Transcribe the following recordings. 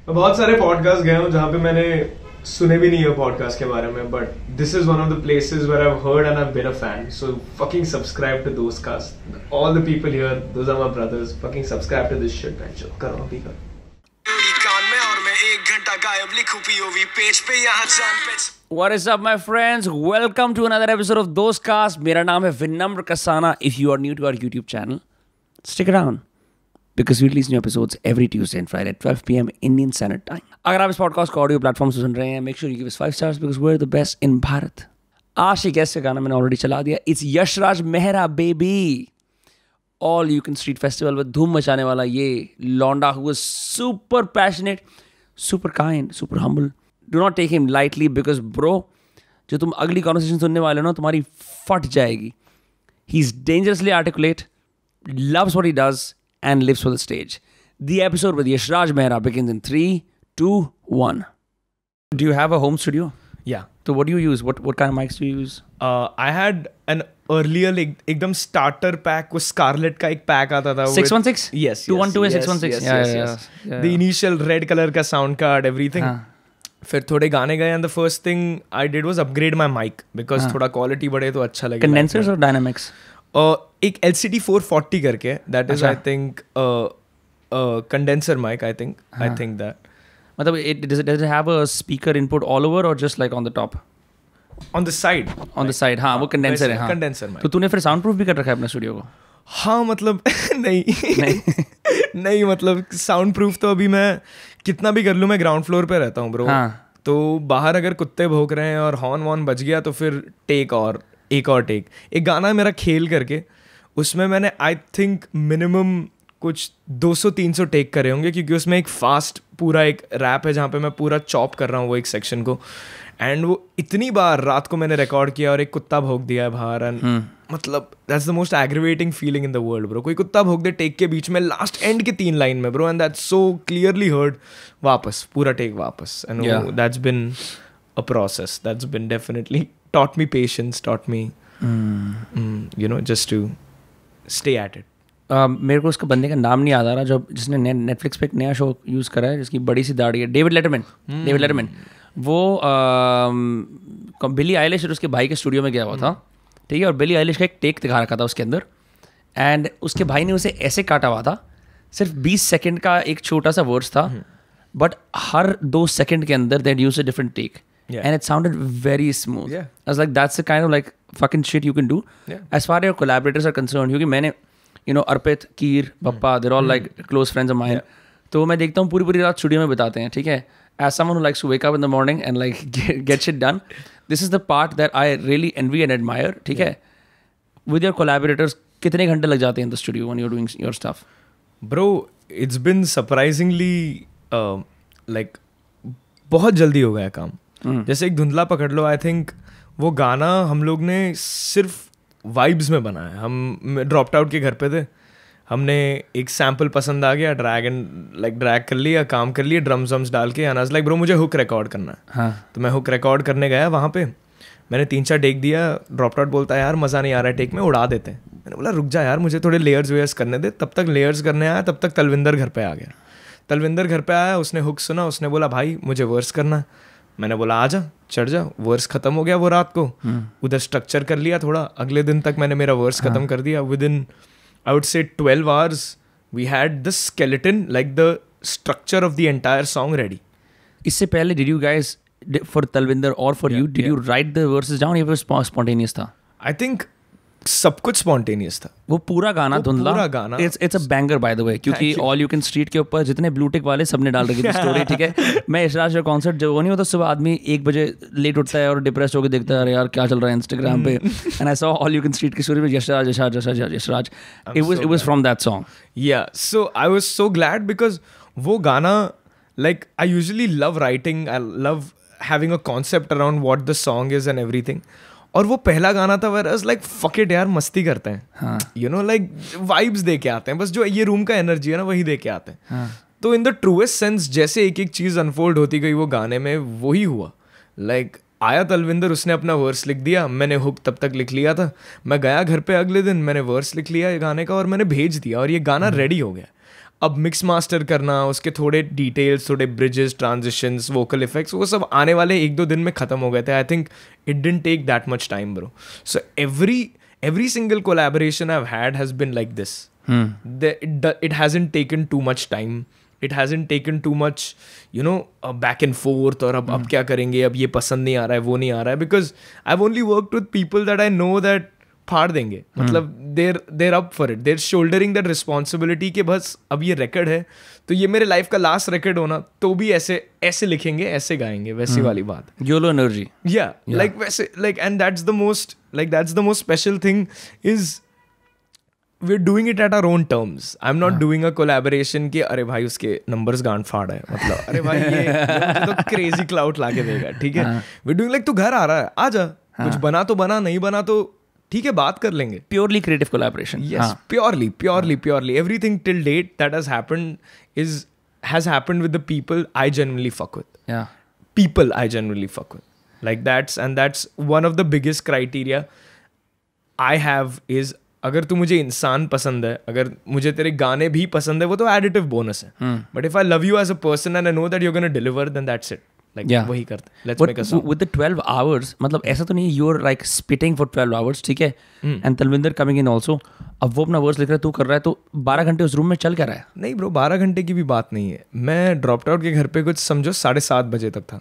मैं बहुत सारे पॉडकास्ट गया हूँ जहाँ पे मैंने सुने भी नहीं है पॉडकास्ट के बारे में, but this is one of the places where I have heard and I have been a fan. So fucking subscribe to Dostcast. All the people here, those are my brothers. Fucking subscribe to this shit. चलो करो अभी करो. What is up, my friends? Welcome to another episode of Dostcast. मेरा नाम है विनम्र Kasana. If you are new to our YouTube channel, stick around because we release new episodes every Tuesday and Friday at 12 p.m. Indian Standard Time. अगर आप इस podcast को audio platform से सुन रहे हैं, make sure you give us 5 stars because we're the best in Bharat. आज के guest का गाना मैंने ऑलरेडी चला दिया. It's Yashraj Mehra baby. All you can street festival में धूम मचाने वाला ये लौंडा who was super passionate, super kind, super humble. Do not take him lightly because bro, जो तुम अगली conversation सुनने वाले हो ना तुम्हारी फट जाएगी. He's dangerously articulate, loves what he does and lives for the stage. The episode with Yashraj Mehra begins in 3, 2, 1. Do you have a home studio? Yeah. So what do you use? What kind of mics do you use? I had an earlier एकदम starter pack. वो Scarlett का एक pack आता था. 616? Yes. 212 yes, 616. Yes. The initial red color का sound card, everything. फिर थोड़े गाने गए and the first thing I did was upgrade my mic because थोड़ा quality बढ़े तो अच्छा लगे. Condensers or dynamics? एक LCD 440 करके, that is I think condenser mic. I think that. मतलब does it have a speaker input all over or just like on the top? On the side. On the side, हाँ वो condenser है. हाँ. Condenser mic. तो तूने फिर sound proof भी कर रखा है अपने स्टूडियो को? हाँ मतलब नहीं मतलब साउंड प्रूफ तो अभी मैं कितना भी कर लूँ, मैं ग्राउंड फ्लोर पे रहता हूँ ब्रो. हाँ. तो बाहर अगर कुत्ते भौंक रहे हैं और हॉर्न वॉर्न बज गया तो फिर एक और टेक. एक गाना है मेरा खेल करके, उसमें मैंने आई थिंक मिनिमम कुछ 200-300 टेक करे होंगे क्योंकि उसमें एक फास्ट पूरा एक रैप है जहाँ पे मैं पूरा चॉप कर रहा हूँ वो एक सेक्शन को. एंड वो इतनी बार रात को मैंने रिकॉर्ड किया और एक कुत्ता भौंक दिया है बाहर. एंड मतलब that's the most aggravating feeling in the world bro. कोई कुत्ता भौंक दे टेक के बीच में लास्ट एंड के 3 लाइन में bro, and that's so clearly heard. वापस पूरा टेक वापस. And that's bin a process. That's bin definitely taught me patience, taught me just to stay at it. मेरे को उसका बंदे का नाम नहीं याद आ रहा जो जिसने नेटफ्लिक्स पे एक नया शो यूज़ करा है जिसकी बड़ी सी दाढ़ी है. David Letterman. वो बिली आइलिश और उसके भाई के स्टूडियो में गया हुआ था, ठीक है, और बिली आइलिश का एक टेक दिखा रखा था उसके अंदर. एंड उसके भाई ने उसे ऐसे काटा हुआ था, सिर्फ 20 सेकेंड का एक छोटा सा वर्ड्स था, बट हर 2 सेकेंड के अंदर they use a different tech. Yeah. And it sounded very smooth. Yeah. I was like, that's the kind of like fucking shit you can do. Yeah. As far as your collaborators are concerned, क्योंकि मैंने अर्पित, कीर, पप्पा, they're all like close friends of mine. तो मैं देखता हूँ पूरी रात studio में बिताते हैं, ठीक है. As someone who likes to wake up in the morning and like get shit done, this is the part that I really envy and admire, ठीक है. With your collaborators, कितने घंटे लग जाते हैं in the studio when you're doing your stuff? Bro, it's been surprisingly like बहुत जल्दी हो गया काम. जैसे एक धुंधला पकड़ लो, आई थिंक वो गाना हम लोग ने सिर्फ वाइब्स में बनाया. हम ड्रॉप्ड आउट के घर पे थे, हमने एक सैम्पल पसंद आ गया, ड्रैग कर लिया, काम कर लिए, ड्रम्स वम्स डाल के. And I was like bro मुझे हुक रिकॉर्ड करना है. हाँ. तो मैं हुक रिकॉर्ड करने गया वहाँ पे, मैंने 3-4 टेक दिया. ड्रॉप्ड आउट बोलता है यार मज़ा नहीं आ रहा है टेक में, उड़ा देते हैं. मैंने बोला रुक जा यार, मुझे थोड़े लेयर्स वेयर्स करने दे. तब तक लेयर्स करने आया, तब तक तलविंदर घर पे आ गया. तलविंदर घर पे आया, उसने हुक सुना, उसने बोला भाई मुझे वर्स करना है. मैंने बोला आजा, चढ़ जा. वर्स खत्म हो गया वो रात को. उधर स्ट्रक्चर कर लिया थोड़ा. अगले दिन तक मैंने मेरा वर्स खत्म कर दिया. विद इन आई वुड से 12 hours we had the skeleton, like the structure of the entire song ready. इससे पहले did you guys for Talwinder और for you did you write the verses down या फिर स्पॉन्टेनियस था? आई थिंक सब कुछ spontaneous था. वो पूरा गाना धुंधला, पूरा गाना it's a banger by the way, क्योंकि ऑल यू कैन स्ट्रीट के ऊपर जितने ब्लू टिक वाले सबने डाल रखी थी स्टोरी, ठीक है. मैं यशराज का कॉन्सर्ट जो वो नहीं होता, सुबह आदमी 1 बजे लेट उठता है और डिप्रेस होकर देखता है यार क्या चल रहा है इंस्टाग्राम पे, and I saw all you can street की स्टोरी में Yashraj. It was from that song. Yeah so I was so glad because वो गाना, like I usually love writing, I love having a concept around what the song is and everything. और वो पहला गाना था where I was like fuck it यार, मस्ती करते हैं, यू नो, लाइक वाइब्स दे के आते हैं, बस जो ये रूम का एनर्जी है ना वही दे के आते हैं. तो इन द ट्रूएस्ट सेंस जैसे एक एक चीज़ अनफोल्ड होती गई वो गाने में वही हुआ. लाइक आया तलविंदर, उसने अपना वर्स लिख दिया, मैंने हुक तब तक लिख लिया था. मैं गया घर पे अगले दिन, मैंने वर्स लिख लिया ये गाने का और मैंने भेज दिया और ये गाना रेडी हो गया. अब मिक्स मास्टर करना, उसके थोड़े डिटेल्स, थोड़े ब्रिजेस, ट्रांजिशंस, वोकल इफेक्ट्स, वो सब आने वाले 1-2 दिन में ख़त्म हो गए थे. I think it didn't take that much time bro. So every single collaboration I've had has been like this. It hasn't taken too much time. It hasn't taken too much, back and forth, और अब क्या करेंगे, अब ये पसंद नहीं आ रहा है, वो नहीं आ रहा है, because I've only worked with people that I know that फाड़ देंगे. मतलब they're up for it. They're shouldering that responsibility कि बस अब ये record है, तो ये मेरे life का last record होना, तो भी ऐसे लिखेंगे, ऐसे गाएंगे, वैसी वाली बात. YOLO energy. Yeah, like वैसे, like, and that's the most special thing is we're doing it at our own terms. I'm not doing a collaboration कि अरे भाई उसके numbers गांड फाड़ है, मतलब अरे भाई ये मुझे तो crazy clout लाके देगा, ठीक है. We're doing like तू घर आ रहा है, आजा, कुछ बना तो बना, नहीं बना तो ठीक है, बात कर लेंगे. Purely creative collaboration. Yes, purely. Everything till date that has happened with the people I genuinely fuck with. Yeah. People I genuinely fuck with. Like that's one of the biggest criteria I have is अगर तू मुझे इंसान पसंद है, अगर मुझे तेरे गाने भी पसंद है, वो तो additive bonus है. But if I love you as a person and I know that you're going to deliver, then that's it. Like वही करते. Let's make a song. With the 12 hours, मतलब ऐसा तो नहीं you're like spitting for 12 hours, ठीक है? And Talvinder coming in also. अब वो अपना वर्स लिख रहा है, तू कर रहा है, तो 12 घंटे उस रूम में चल क्या रहा है? नहीं ब्रो, 12 घंटे की भी बात नहीं है. मैं ड्रॉप्ड आउट के घर पे कुछ समझो 7:30 बजे तक था.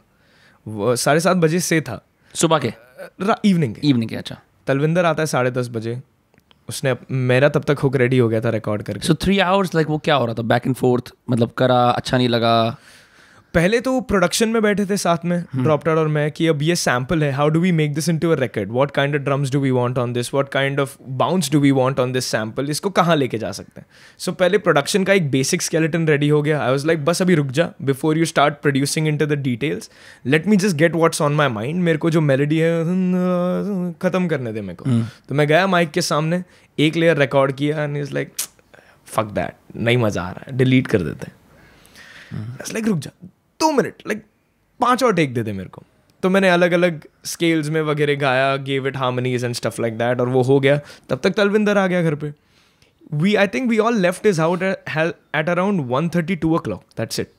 7:30 बजे से था. सुबह के? इवनिंग के. अच्छा. तलविंदर आता है 10:30 बजे. उसने मेरा तब तक हुक रेडी हो गया था रिकॉर्ड करके. So 3 hours like वो क्या हो रहा था? बैक एंड फोर्थ, मतलब करा, अच्छा नहीं लगा? पहले तो प्रोडक्शन में बैठे थे साथ में ड्रॉप्ड आउट और मैं कि अब ये सैम्पल है, how do we make this into a record, what kind of drums do we want on this, what kind of bounce do we want on this sample, इसको कहाँ लेके जा सकते हैं. सो पहले प्रोडक्शन का एक बेसिक स्केलेटन रेडी हो गया. आई वाज लाइक बस अभी रुक जा, before you start producing into the details, let me just get what's on my mind. मेरे को जो मेलोडी है खत्म करने दे मेरे को. तो मैं गया माइक के सामने, एक लेयर रिकॉर्ड किया and is like fuck that, नहीं मजा आ रहा है, डिलीट कर देते हैं. लाइक रुक जा 2 मिनट, लाइक 5 और टेक दे दे मेरे को. तो मैंने अलग अलग स्केल्स में वगैरह गाया, gave it harmonies and stuff like that, और वो हो गया. तब तक तलविंदर आ गया घर पे. I think we all left is out at around 1:32 o'clock. That's it.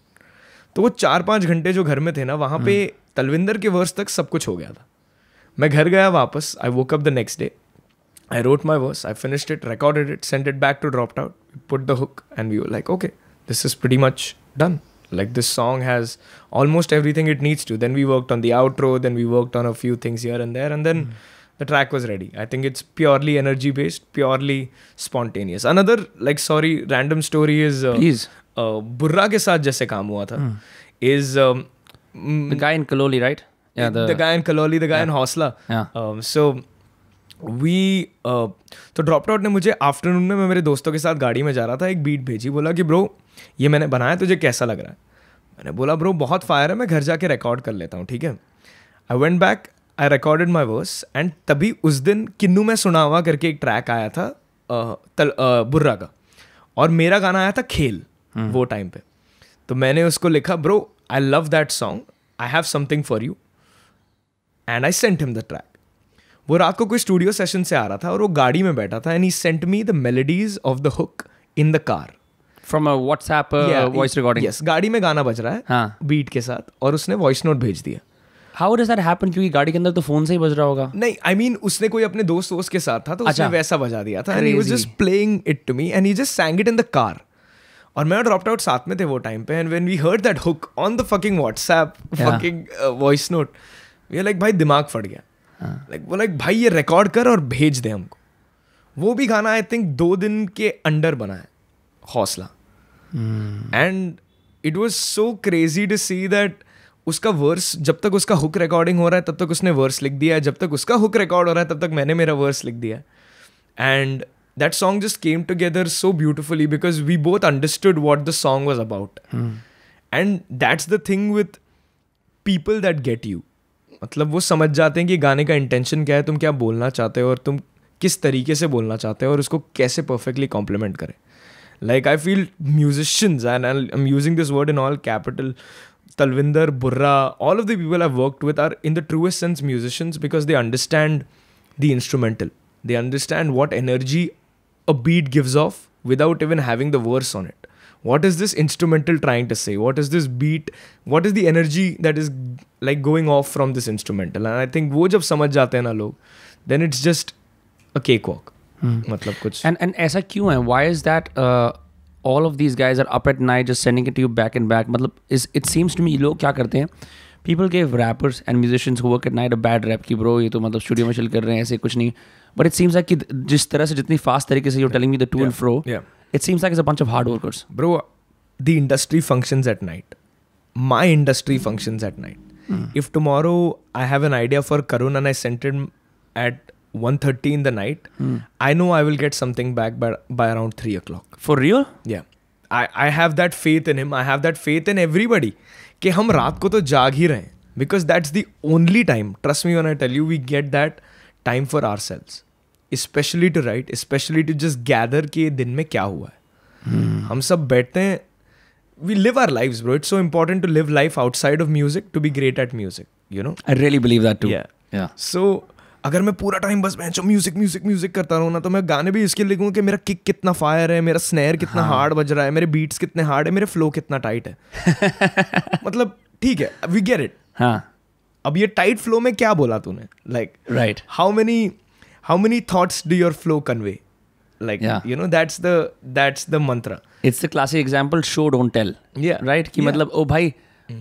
तो वो 4-5 घंटे जो घर में थे ना, वहाँ पे तलविंदर के वर्स तक सब कुछ हो गया था. मैं घर गया वापस. I woke up the next day, I wrote my verse, I finished it, recorded it, sent it back to Dropped Out, put the hook, and we were like, okay, this is pretty much done. Like this song has almost everything it needs to. Then we worked on the outro, then we worked on a few things here and there, and then the track was ready. I think it's purely energy based, purely spontaneous. Another random story is Please. Burra के साथ जैसे काम हुआ था is the guy in Kaloli, right? Yeah, the guy in Kaloli, the guy in Hausla. Yeah. So तो dropped out ने मुझे afternoon में, मैं मेरे दोस्तों के साथ गाड़ी में जा रहा था, एक बीट भेजी. बोला कि ब्रो ये मैंने बनाया, तुझे कैसा लग रहा है? मैंने बोला ब्रो बहुत फायर है, मैं घर जाके रिकॉर्ड कर लेता हूँ, ठीक है. I went back, I recorded my verse, and तभी उस दिन किन्नू में सुनावा करके एक ट्रैक आया था बुर्रा का, और मेरा गाना आया था खेल वो टाइम पे. तो मैंने उसको लिखा, bro I love that song, I have something for you, and I sent him the track. वो रात को कोई स्टूडियो सेशन से आ रहा था और वो गाड़ी में बैठा था, and he sent me the melodies of the hook in the car from a WhatsApp voice recording. Yes, गाड़ी में गाना बज रहा है, हाँ, बीट के साथ, और उसने वॉइस नोट भेज दिया. How does that happen? क्योंकि गाड़ी के अंदर तो फोन से ही बज रहा होगा. नहीं, आई मीन उसने कोई अपने दोस्त के साथ था, तो उसने वैसा बजा दिया था, and he was just playing it to me, and he just sang it in the car. और मैं ड्रॉप्ड आउट साथ में थे वो टाइम पे, and when we heard that hook on the fucking WhatsApp fucking voice note, we are like भाई दिमाग फट गया. लाइक भाई ये रिकॉर्ड कर और भेज दे हमको. वो भी गाना आई थिंक 2 दिन के अंडर बना है, हौसला. And it was so crazy to see that उसका वर्स, जब तक उसका हुक रिकॉर्डिंग हो रहा है तब तक उसने वर्स लिख दिया है, जब तक उसका हुक रिकॉर्ड हो रहा है तब तक मैंने मेरा वर्स लिख दिया. And that song just came together so beautifully because we both understood what the song was about. And that's the thing with people that get you. मतलब वो समझ जाते हैं कि गाने का इंटेंशन क्या है, तुम क्या बोलना चाहते हो और तुम किस तरीके से बोलना चाहते हो और उसको कैसे परफेक्टली कॉम्प्लीमेंट करें. Like I feel musicians, and I'm using this word in all capital, Talvinder, Burra, all of the people I've worked with are in the truest sense musicians because they understand the instrumental. They understand what energy a beat gives off without even having the verse on it. what is this instrumental trying to say, what is this beat, what is the energy that is like going off from this instrumental. And I think वो जब समझ जाते हैं ना लोग, then it's just a cakewalk. मतलब कुछ and ऐसा क्यों है? Why is that all of these guys are up at night just sending it to you back and back? मतलब it seems to me लोग क्या करते हैं, people give rappers and musicians who work at night a bad rap कि bro ये तो मतलब studio में चिल कर रहे हैं, ऐसे कुछ नहीं. But it seems like कि जिस तरह से जितनी फास्ट तरीके से you're telling me the to and fro, it seems like it's a bunch of hard workers. Bro, the industry functions at night. My industry functions at night. If tomorrow I have an idea for Karun and I sent it at 1:30 in the night, I know I will get something back by around 3 o'clock. For real? Yeah. I have that faith in him. I have that faith in everybody. कि हम रात को तो जाग ही रहे हैं. Because that's the only time, trust me when I tell you, we get that time for ourselves. Especially to write, especially to just gather कि दिन में क्या हुआ है. हम सब बैठते हैं. We live our lives, bro. It's so important to live life outside of music to be great at music, you know? I really believe that too. Yeah. So, अगर मैं पूरा टाइम बस म्यूजिक करता रहूँ ना, तो मैं गाने भी इसके लिखूँ कि मेरा किक कितना फायर है, मेरा स्नैर कितना हार्ड बज रहा है, मेरे बीट्स कितने हार्ड है, मेरे फ्लो कितना टाइट है. मतलब ठीक है, वी गेट इट. अब ये टाइट फ्लो में क्या बोला तूने? Like right, how many thoughts do your flow convey? Like, you know, that's the mantra. It's the classic example, show don't tell. Yeah. Right? कि मतलब ओ भाई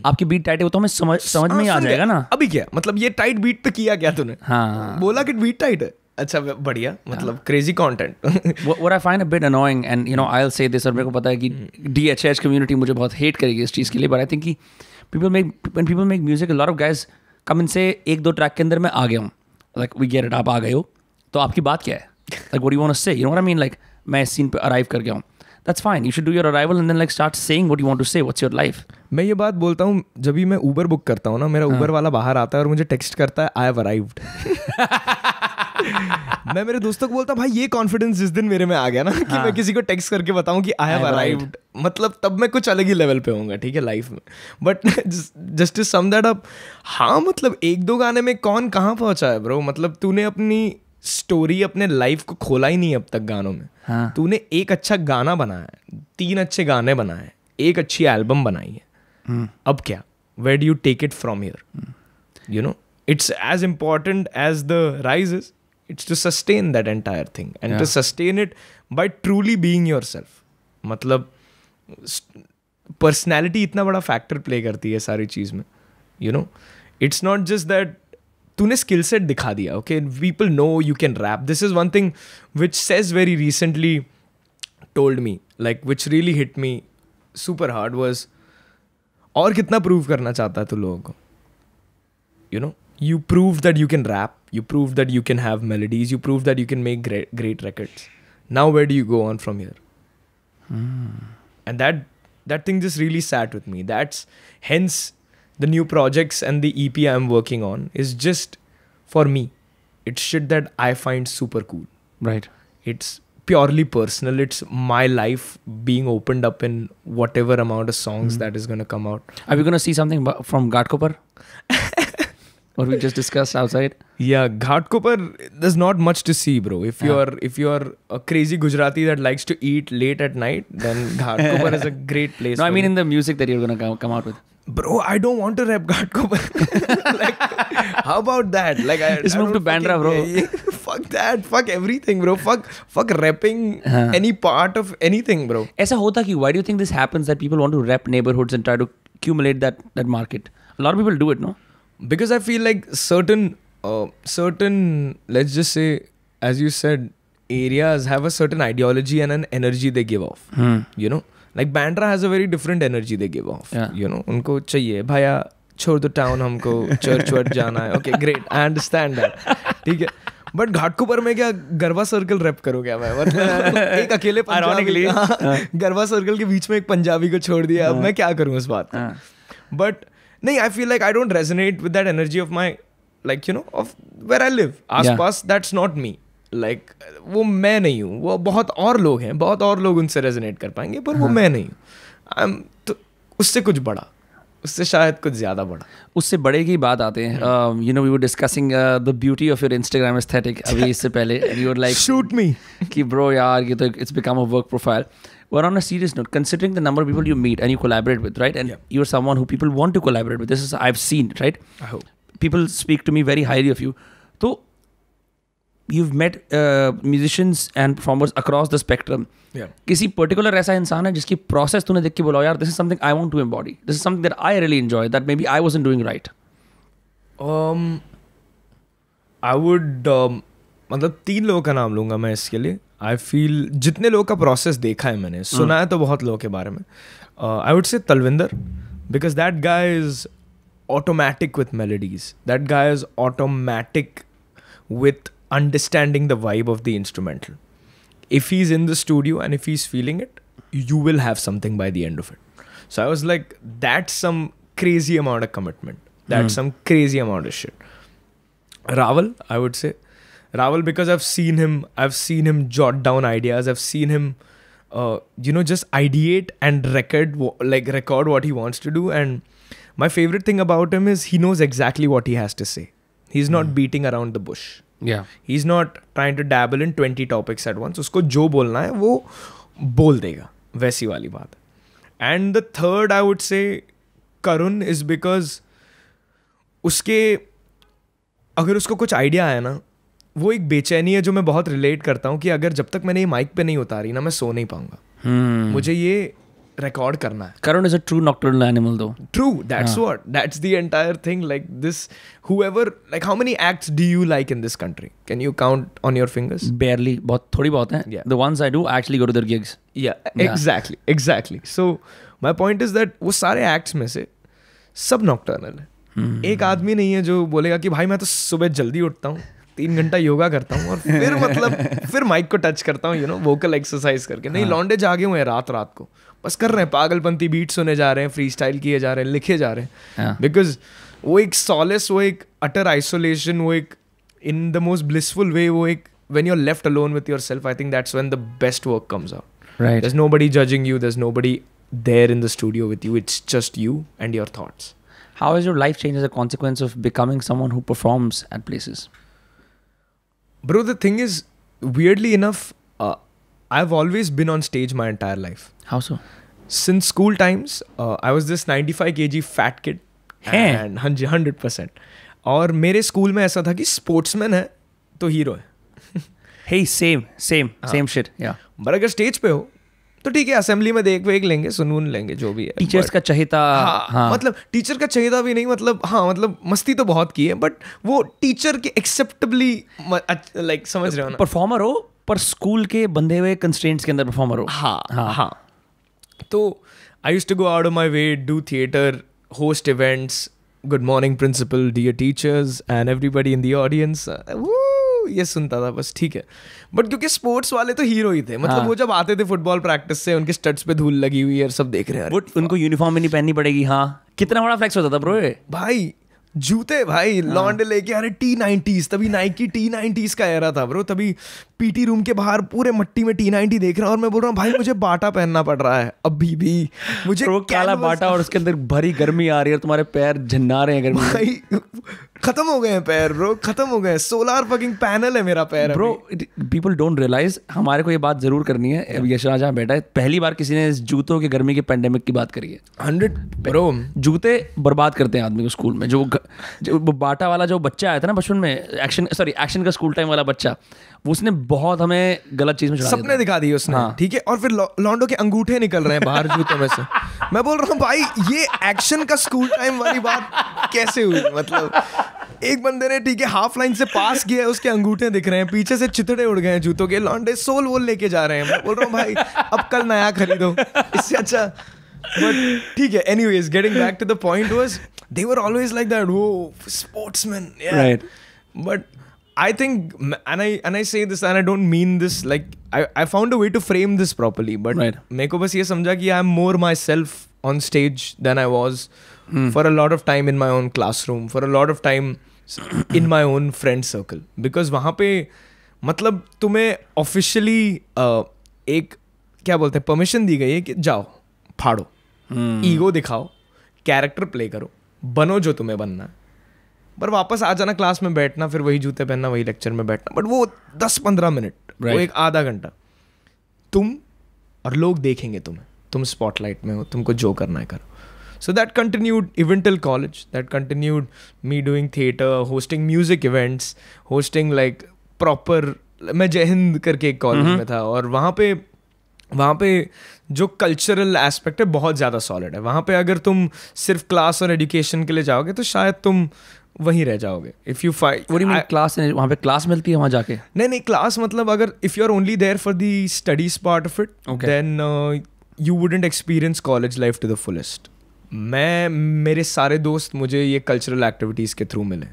आपकी बीट टाइट है, वो तो हमें समझ में ही आ जाएगा ना. अभी क्या मतलब ये टाइट बीट पे किया क्या तूने? हाँ, बोला कि बीट टाइट है. अच्छा बढ़िया, मतलब crazy content. What I find a bit annoying, and you know I'll say this, और मेरे को पता है कि DHH community मुझे बहुत hate करेगी इस चीज़ के लिए, but I think कि when people make music, a lot of guys come and say 1-2 track के अंदर मैं आ गया हूँ. Like we get it, आप आ गए हो, तो आपकी बात क्या है? Like what do you want to say? You know what I mean? Like मैं इस सीन पे अराइव कर गया हूँ. That's fine. You should do your arrival and then like start saying what you want to say. What's your life? मैं ये बात बोलता हूँ जब भी मैं Uber बुक करता हूँ ना, मेरा Uber वाला बाहर आता है और मुझे टेक्स्ट करता है I have arrived. मैं मेरे दोस्तों को बोलता हूँ भाई ये कॉन्फिडेंस जिस दिन मेरे में आ गया ना कि मैं किसी को टेक्स्ट करके बताऊँ कि I have arrived, मतलब तब मैं कुछ अलग ही लेवल पे होऊंगा, ठीक है, लाइफ में. But just to sum that up, हाँ मतलब 1-2 गाने में कौन कहाँ पहुँचा है ब्रो. मतलब तूने अपनी स्टोरी, अपने लाइफ को खोला ही नहीं अब तक गानों में. तूने एक अच्छा गाना बनाया है, 3 अच्छे गाने बनाए, एक अच्छी एल्बम बनाई है. अब क्या, where do you take it from here? You know, it's as important as the rise is, it's to sustain that entire thing and to sustain it by truly being yourself. मतलब personality इतना बड़ा factor play करती है सारी चीज़ में. You know, it's not just that तूने skill set दिखा दिया. Okay, people know you can rap. This is one thing which says very recently told me, like which really hit me super hard was, और कितना prove करना चाहता है तू लोगों को? You know, you prove that you can rap, you prove that you can have melodies, you prove that you can make great records. Now where do you go on from here? And that thing just really sat with me. That's hence the new projects and the EP I'm working on is just for me. It's shit that I find super cool. Right. It's purely personal. It's my life being opened up in whatever amount of songs that is going to come out. Are we going to see something from Ghatkopar? Or we just discussed outside? Yeah, Ghatkopar, there's not much to see, bro. If you're a crazy Gujarati that likes to eat late at night, then Ghatkopar is a great place. No, I mean in the music that you're gonna come out with. Bro, I don't want to rap Ghatkopar. Like, how about that? Like, just move to Bandra, bro. Fuck that. Fuck everything, bro. Fuck rapping any part of anything, bro. ऐसा होता कि why do you think this happens that people want to rap neighborhoods and try to accumulate that market? A lot of people do it, no? Because I feel like certain let's just say, as you said, areas have a certain ideology and an energy they give off. You know, like Bandra has a very different energy they give off. You know, उनको चाहिए भैया छोड़ दो town, हमको church वर्च जाना है. Okay, great, I understand that. ठीक है. बट घाटकोपर में क्या गरबा सर्कल रैप करूँ क्या मैं? मतलब एक अकेले पंजाबी, गरबा सर्कल के बीच में एक पंजाबी को छोड़ दिया, अब मैं क्या करूँ उस बात को? बट नहीं, I feel like I don't resonate with that energy of my, like, you know, of where I live. आसपास, that's not me. Like, वो मैं नहीं हूँ. वो बहुत और लोग हैं, बहुत और लोग उनसे resonate कर पाएंगे, पर वो मैं नहीं हूँ. तो उससे कुछ बड़ा, उससे शायद कुछ ज़्यादा बड़ा. उससे बड़े की बात आते हैं. You know, we were discussing the beauty of your Instagram aesthetic अभी इससे पहले, and you were like, shoot me कि bro यार ये तो it's become a work profile. But on a serious note, considering the number of people you meet and you collaborate with, right? And you're someone who people want to collaborate with. This is I've seen, right? I hope. People speak to me very highly of you. So you've met musicians and performers across the spectrum. Yeah. किसी particular ऐसा इंसान है जिसकी process तूने देख के बोला यार this is something I want to embody. This is something that I really enjoy that maybe I wasn't doing right. I would मतलब 3 लोगों का नाम लूंगा मैं इसके लिए. आई फील जितने लोगों का प्रोसेस देखा है मैंने, सुना है तो बहुत लोगों के बारे में. I would say Talwinder, because that guy is automatic with melodies. That guy is automatic with understanding the vibe of the instrumental. If he's in the studio and if he's feeling it, you will have something by the end of it. So I was like, that's some crazy amount of commitment. That's some crazy amount of shit. Raval, I would say. Raval, because I've seen him jot down ideas. I've seen him, just ideate and record what he wants to do. And my favorite thing about him is he knows exactly what he has to say. He's not beating around the bush. Yeah. He's not trying to dabble in 20 topics at once. उसको जो बोलना है वो बोल देगा, वैसी वाली बात है. And the third I would say Karun is because उसके अगर उसको कुछ आइडिया आया ना, वो एक बेचैनी है जो मैं बहुत रिलेट करता हूँ कि अगर जब तक मैंने ये माइक पे नहीं उतारी ना, मैं सो नहीं पाऊंगा. मुझे ये रिकॉर्ड करना है. Karun is a true nocturnal animal though. True, that's the entire thing. Like this, whoever, like how many acts do you like in this country? Can you count on your fingers? Barely. थोड़ी बहुत हैं. Yeah. The ones I do, I actually go to their gigs. Yeah, exactly. So my point is that वो सारे acts में से सब nocturnal है. एक आदमी नहीं है जो बोलेगा कि भाई मैं तो सुबह जल्दी उठता हूँ, 3 घंटा योगा करता हूँ और फिर माइक को टच करता हूँ, वोकल एक्सरसाइज करके. नहीं, लौंडे जागे हुए हैं रात को, बस कर रहे हैं पागलपंती बीट सुने जा रहे हैं, फ्री स्टाइल किए जा रहे हैं, लिखे जा रहे हैं. बिकॉज वो एक सॉलेस, वो एक अटर आइसोलेशन, वो एक इन द मोस्ट ब्लिसफुल वे, वो एक when you're left alone with yourself, I think that's when the best work comes out. Right. There's nobody judging you, there's nobody there in the studio with you, it's just you and your thoughts. How has your life changed as a consequence of becoming someone who performs at places? Bro, the thing is, weirdly enough, I've always been on stage my entire life. How so? Since school times, I was this 95 kg fat kid. And 100%. और मेरे school में ऐसा था कि sportsman है तो hero है. Hey, same shit. Yeah. पर अगर स्टेज पे हो तो ठीक है, असेंबली में देख लेंगे, सुन लेंगे जो भी है. टीचर्स का चहेता. हाँ. मतलब टीचर का चहेता भी नहीं, मतलब मस्ती तो बहुत की है, बट वो टीचर के एक्सेप्टेबली लाइक समझ रहे हो ना. परफॉर्मर हो पर स्कूल के बंधे हुए कंस्ट्रेंट्स के अंदर परफॉर्मर हो. हाँ. तो I used to go out of my way, do theatre, host events, good morning principal, dear teachers and everybody in the audience. ये सुनता था बस, ठीक है. बट क्योंकि स्पोर्ट्स वाले तो हीरो ही थे, मतलब वो जब आते थे फुटबॉल प्रैक्टिस से, उनके स्टड्स पे धूल लगी हुई है, सब देख रहे हैं, उनको यूनिफॉर्म भी नहीं पहननी पड़ेगी. हाँ, कितना बड़ा फ्लेक्स होता था ब्रो ये. भाई जूते, भाई लॉन्डे लेके, अरे T90s, तभी नाइकी T90s का एरा था ब्रो. तभी पीटी रूम के बाहर पूरे मट्टी में T90 देख रहा हूँ और मैं बोल रहा हूँ भाई मुझे बाटा पहनना पड़ रहा है अभी भी. मुझे काला बाटा और उसके अंदर भरी गर्मी आ रही है और तुम्हारे पैर झन्ना रहे हैं गर्मी. भाई खत्म हो गए हैं पैर ब्रो, खत्म हो गए. सोलार फकिंग पैनल है मेरा पैर ब्रो. पीपल डोंट रियलाइज, हमारे को ये बात जरूर करनी है. यशराज यहाँ बैठा है, पहली बार किसी ने इस जूतों की गर्मी के पेंडेमिक की बात करी है. 100 ब्रो. जूते बर्बाद करते हैं आदमी को. स्कूल में जो बाटा वाला जो बच्चा आया था ना बचपन में, एक्शन का स्कूल टाइम वाला बच्चा, उसने बहुत हमें गलत चीज में सपने दिखा दिए उसने. ठीक है, और फिर लॉन्डो के अंगूठे निकल रहे हैं बाहर जूतों में से. मैं बोल रहा हूँ भाई ये एक्शन का स्कूल टाइम वाली बात कैसे हुई. मतलब एक बंदे ने ठीक है हाफ लाइन से पास किया है, उसके अंगूठे दिख रहे हैं, पीछे से चितड़े उड़ गए हैं जूतों के, लॉन्डे सोल वोल लेके जा रहे हैं. मैं बोल रहा हूँ भाई अब कल नया खरीदो, इससे अच्छा. बट ठीक है, anyways getting back to the point was they were always like that, oh sportsmen, yeah. Right. But I think, and I say this and I don't mean this, like I found a way to frame this properly, but right. मेरे को बस ये समझा कि I'm more myself on stage than I was for a lot of time in my own classroom, for a lot of time in my own friend circle, because वहाँ पे मतलब तुम्हें officially एक क्या बोलते हैं परमिशन दी गई है कि जाओ फाड़ो, ईगो दिखाओ, कैरेक्टर प्ले करो, बनो जो तुम्हें बनना है, पर वापस आ जाना क्लास में बैठना, फिर वही जूते पहनना, वही लेक्चर में बैठना. बट वो 10-15 मिनट, वो एक आधा घंटा तुम और लोग देखेंगे तुम्हें, तुम स्पॉटलाइट में हो, तुमको जो करना है करो. So that continued even till college. That continued me doing theatre, hosting music events, hosting like proper. मैं जय हिंद करके एक कॉलेज में था और वहाँ पे जो कल्चरल एस्पेक्ट है बहुत ज़्यादा सॉलिड है. वहाँ पे अगर तुम सिर्फ क्लास और एजुकेशन के लिए जाओगे तो शायद तुम वहीं रह जाओगे. इफ यू फाइंड क्लास, वहाँ पे क्लास मिलती है वहाँ जाके? नहीं, क्लास मतलब अगर if you are only there for the studies part of it, then you wouldn't experience college life to the fullest. मेरे सारे दोस्त मुझे ये कल्चरल एक्टिविटीज़ के थ्रू मिले,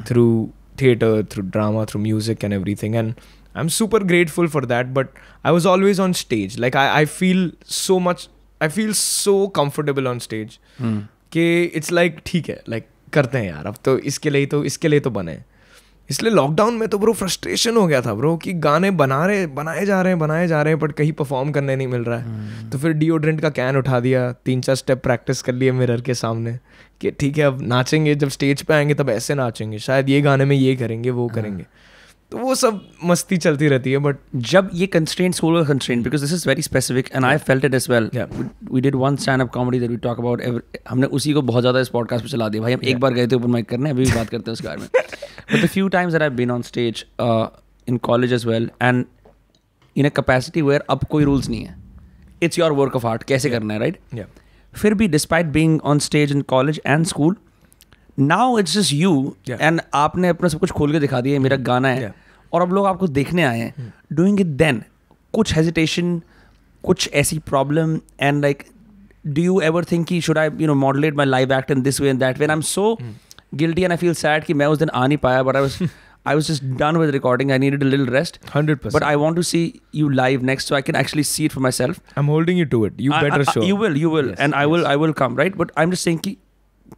through theatre, through drama, through music and everything, and I am super grateful for that. But I was always on stage. Like I feel so comfortable on stage कि it's like ठीक है, like करते हैं यार, अब तो इसके लिए तो बने. इसलिए लॉकडाउन में तो ब्रो फ्रस्ट्रेशन हो गया था ब्रो कि गाने बनाए जा रहे हैं बट कहीं परफॉर्म करने नहीं मिल रहा है. तो फिर डिओड्रेंट का कैन उठा दिया, 3-4 स्टेप प्रैक्टिस कर लिए मिरर के सामने कि ठीक है अब नाचेंगे, जब स्टेज पे आएंगे तब ऐसे नाचेंगे, शायद ये गाने में ये करेंगे वो करेंगे. तो वो सब मस्ती चलती रहती है. बट जब ये कंस्ट्रेंट, स्कूल का constraint, because this is very specific and I felt it as well. We did one stand up comedy that we talk about. हमने उसी को बहुत ज़्यादा इस पॉडकास्ट पे चला दिया भाई. हम एक बार गए थे ओपन माइक करने, अभी भी बात करते हैं उस बारे में. But the few times that I have been on stage in college as well and in a capacity where अब कोई रूल्स नहीं है. It's your work of art, कैसे करना है, राइट? फिर भी despite being on stage in college and school, now it's just you and आपने अपना सब कुछ खोल के दिखा दिया, मेरा गाना है और अब लोग आपको देखने आए हैं डूइंग इट. देन कुछ हेजिटेशन, कुछ ऐसी problem, and like do you ever think कि should I modulate my live act in this way and that way? I am so guilty and I feel sad कि मैं उस दिन आ नहीं पाया, but I was just done with recording. I needed a little rest. 100%. But I want to see you live next, so I can actually see it for myself. I'm holding you to it. You better show. You will, yes, and yes. I will come, right? But I'm just saying,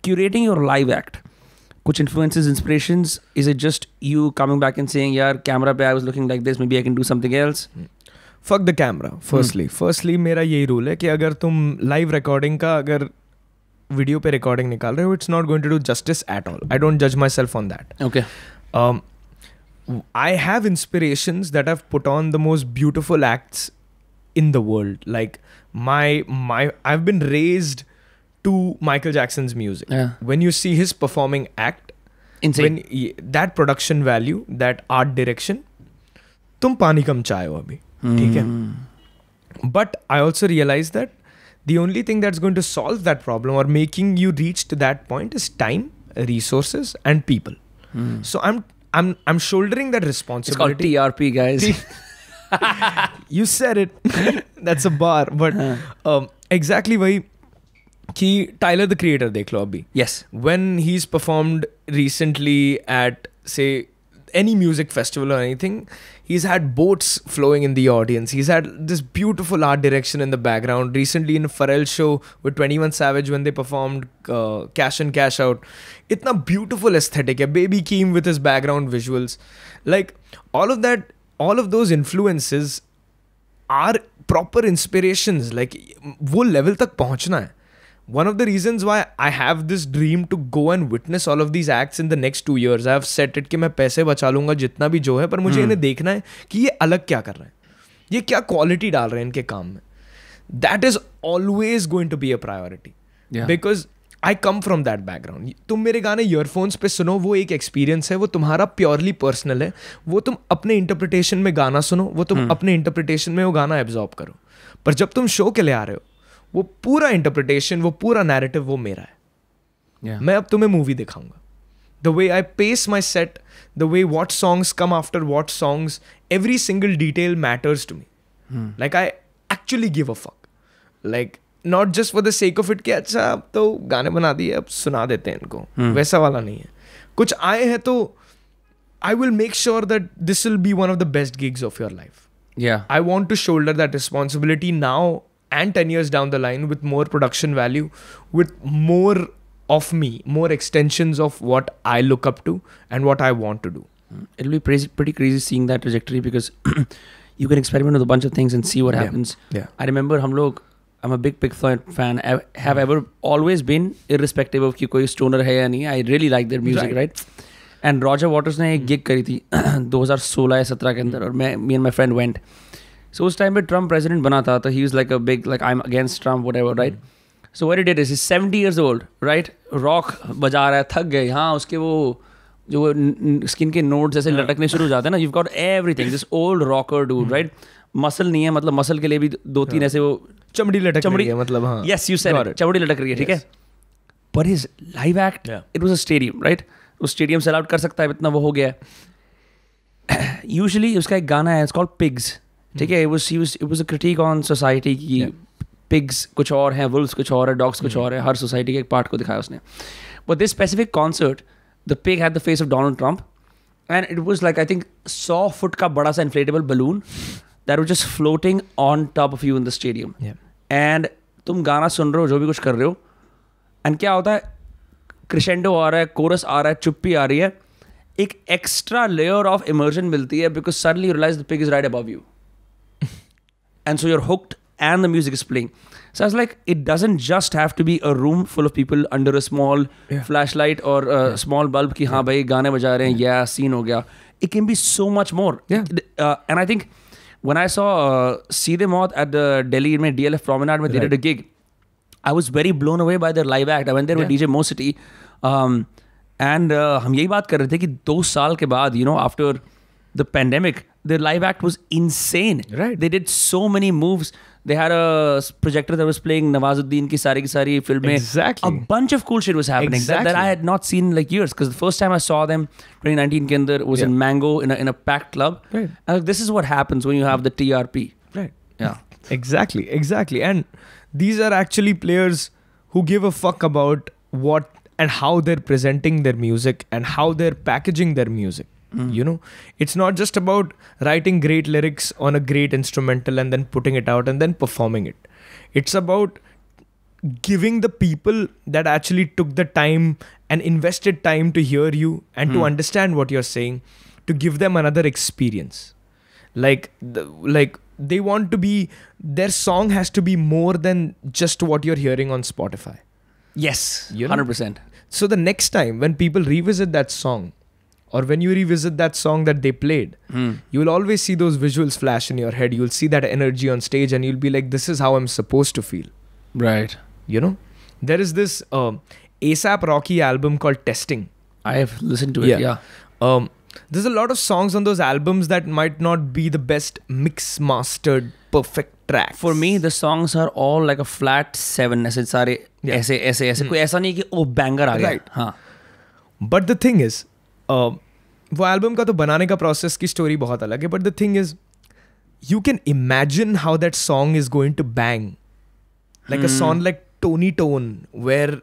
curating your live act. Kuch influences, inspirations. Is it just you coming back and saying, "Yeah, camera pe I was looking like this. Maybe I can do something else." Fuck the camera. Firstly, मेरा यही rule है कि अगर तुम live recording का अगर video पे recording निकाल रहे हो, it's not going to do justice at all. I don't judge myself on that. Okay. I have inspirations that I've put on the most beautiful acts in the world. Like I've been raised to Michael Jackson's music. Yeah. When you see his performing act, insane. That production value, that art direction, तुम पानी कम चाहे हो अभी, ठीक है? But I also realize that the only thing that's going to solve that problem or making you reach to that point is time, resources, and people. So I'm shouldering that responsibility. It's called TRP, guys. You said it. That's a bar. But exactly वही कि Tyler the Creator देख लो अभी. Yes. When he's performed recently at say any music festival or anything, he's had boats flowing in the audience. He's had this beautiful art direction in the background. Recently in a Pharrell show with 21 Savage when they performed Cash in Cash Out, itna beautiful aesthetic hai. Baby Keem with his background visuals. Like all of that, all of those influences are proper inspirations. Like wo level tak pahunchna hai. One of the reasons why I have this dream to go and witness all of these acts in the next 2 years, I have set it कि मैं पैसे बचा लूँगा जितना भी जो है, पर मुझे इन्हें देखना है कि ये अलग क्या कर रहे हैं, ये क्या क्वालिटी डाल रहे हैं इनके काम में. That is always going to be a priority. Yeah. Because I come from that background. तुम मेरे गाने ईयरफोन्स पे सुनो, वो एक एक्सपीरियंस है, वो तुम्हारा प्योरली पर्सनल है. वो तुम अपने इंटरप्रिटेशन में गाना सुनो, वो तुम अपने इंटरप्रिटेशन में वो गाना एब्जॉर्ब करो. पर जब तुम शो के लिए आ रहे हो, वो पूरा इंटरप्रिटेशन, वो पूरा नैरेटिव वो मेरा है. Yeah. मैं अब तुम्हें मूवी दिखाऊंगा. The way I pace my set, the way what songs come after what songs, every single detail matters to me. Like I actually give a fuck. Like not just for the sake of it कि अच्छा अब तो गाने बना दिए, अब सुना देते हैं इनको. वैसा वाला नहीं है. कुछ आए हैं तो I will make sure that this will be one of the best gigs of your life. Yeah. I want to shoulder that responsibility now and 10 years down the line with more production value, with more of me, more extensions of what I look up to and what I want to do. It'll be pretty crazy seeing that trajectory because you can experiment with a bunch of things and see what happens. Yeah. I remember I'm a big fan. I have ever always been, irrespective of कि कोई stoner है या नहीं. I really like their music, right? And Roger Waters ने एक gig करी थी 2016 या 17 के अंदर और me and my friend went. So उस time पे Trump president बना था, तो he was like a big like I'm against Trump whatever, right? So what he did is he's 70 years old, right? Rock बजा रहा है, थक गए, हाँ उसके वो जो स्किन के नोड्स ऐसे लटकने शुरू हो जाते हैं ना, you've got everything, this old rocker dude, right? Muscle नहीं है, मतलब मसल के लिए भी 2-3 ऐसे वो चमड़ी लटक रही है, मतलब हाँ. Yes, you said it. चमड़ी लटक रही है, ठीक है. But his live act, it was a stadium, right? वो स्टेडियम सेल आउट कर सकता है, इतना वो हो गया है. Usually उसका एक गाना है, it's called Pigs, ठीक है. It was a critique on society की pigs कुछ और हैं, wolves कुछ और है, dogs कुछ और है, हर society के एक part को दिखाया उसने. But this specific concert, the pig had the face of Donald Trump, and it was like I think 100 foot का बड़ा सा inflatable balloon that was just floating on top of you in the stadium. And तुम गाना सुन रहे हो, जो भी कुछ कर रहे हो, and क्या होता है, crescendo आ रहा है, chorus आ रहा है, चुप्पी आ रही है, एक extra layer of immersion मिलती है because suddenly you realize the pig is right above you. And so you're hooked and the music is playing. So I was like, it doesn't just have to be a room full of people under a small flashlight or a small bulb कि हाँ भाई गाने बजा रहे हैं, yeah, scene हो गया. It can be so much more. And I think when I saw Seedhe Maut at the Delhi में DLF Promenade में they did a gig, I was very blown away by their live act. I went there with DJ Mo City. And हम यही बात कर रहे थे कि 2 साल के बाद, you know, after the pandemic, their live act was insane. Right. They did so many moves. They had a projector that was playing Nawazuddin ki sari films. Exactly. A bunch of cool shit was happening that I had not seen in like years. Because the first time I saw them, 2019 ke andar, was in Mango in a packed club. Right. And like, this is what happens when you have the TRP. Right. Yeah. Exactly. And these are actually players who give a fuck about what and how they're presenting their music and how they're packaging their music. You know, it's not just about writing great lyrics on a great instrumental and then putting it out and then performing it. It's about giving the people that actually took the time and invested time to hear you and to understand what you're saying, to give them another experience. Like they want to be, their song has to be more than just what you're hearing on Spotify. Yes, you know? 100%. So the next time when people revisit that song, or when you revisit that song that they played, you will always see those visuals flash in your head. You'll see that energy on stage and you'll be like, this is how I'm supposed to feel. Right. You know? There is this ASAP Rocky album called Testing. I have listened to it, yeah. There's a lot of songs on those albums that might not be the best mix-mastered, perfect tracks. For me, the songs are all like a flat 7. ऐसे सारे ऐसे कोई ऐसा नहीं कि ओ banger आ गया. Right. हाँ. But the thing is, वो एल्बम का तो बनाने का प्रोसेस की स्टोरी बहुत अलग है, but the thing is you can imagine how that song is going to bang like a song like Tony Tone where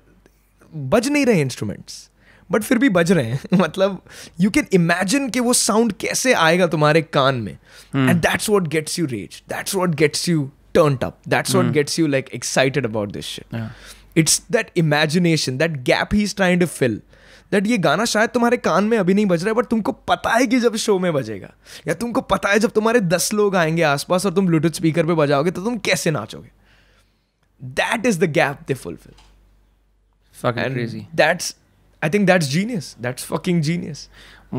बज नहीं रहे इंस्ट्रूमेंट्स बट फिर भी बज रहे हैं. मतलब यू कैन इमेजिन कि वो साउंड कैसे आएगा तुम्हारे कान में, and that's what gets you reach, that's what gets you turned up, that's what gets you like excited about this shit. It's that imagination, that gap he's trying to fill. That ये गाना शायद तुम्हारे कान में अभी नहीं बज रहा है, बट तुमको पता है कि जब शो में बजेगा, या तुमको पता है जब तुम्हारे 10 लोग आएंगे आसपास और तुम ब्लूटूथ स्पीकर पे बजाओगे तो तुम कैसे नाचोगे. That is the gap they fulfil. Fucking crazy. I think that's genius. That's fucking genius.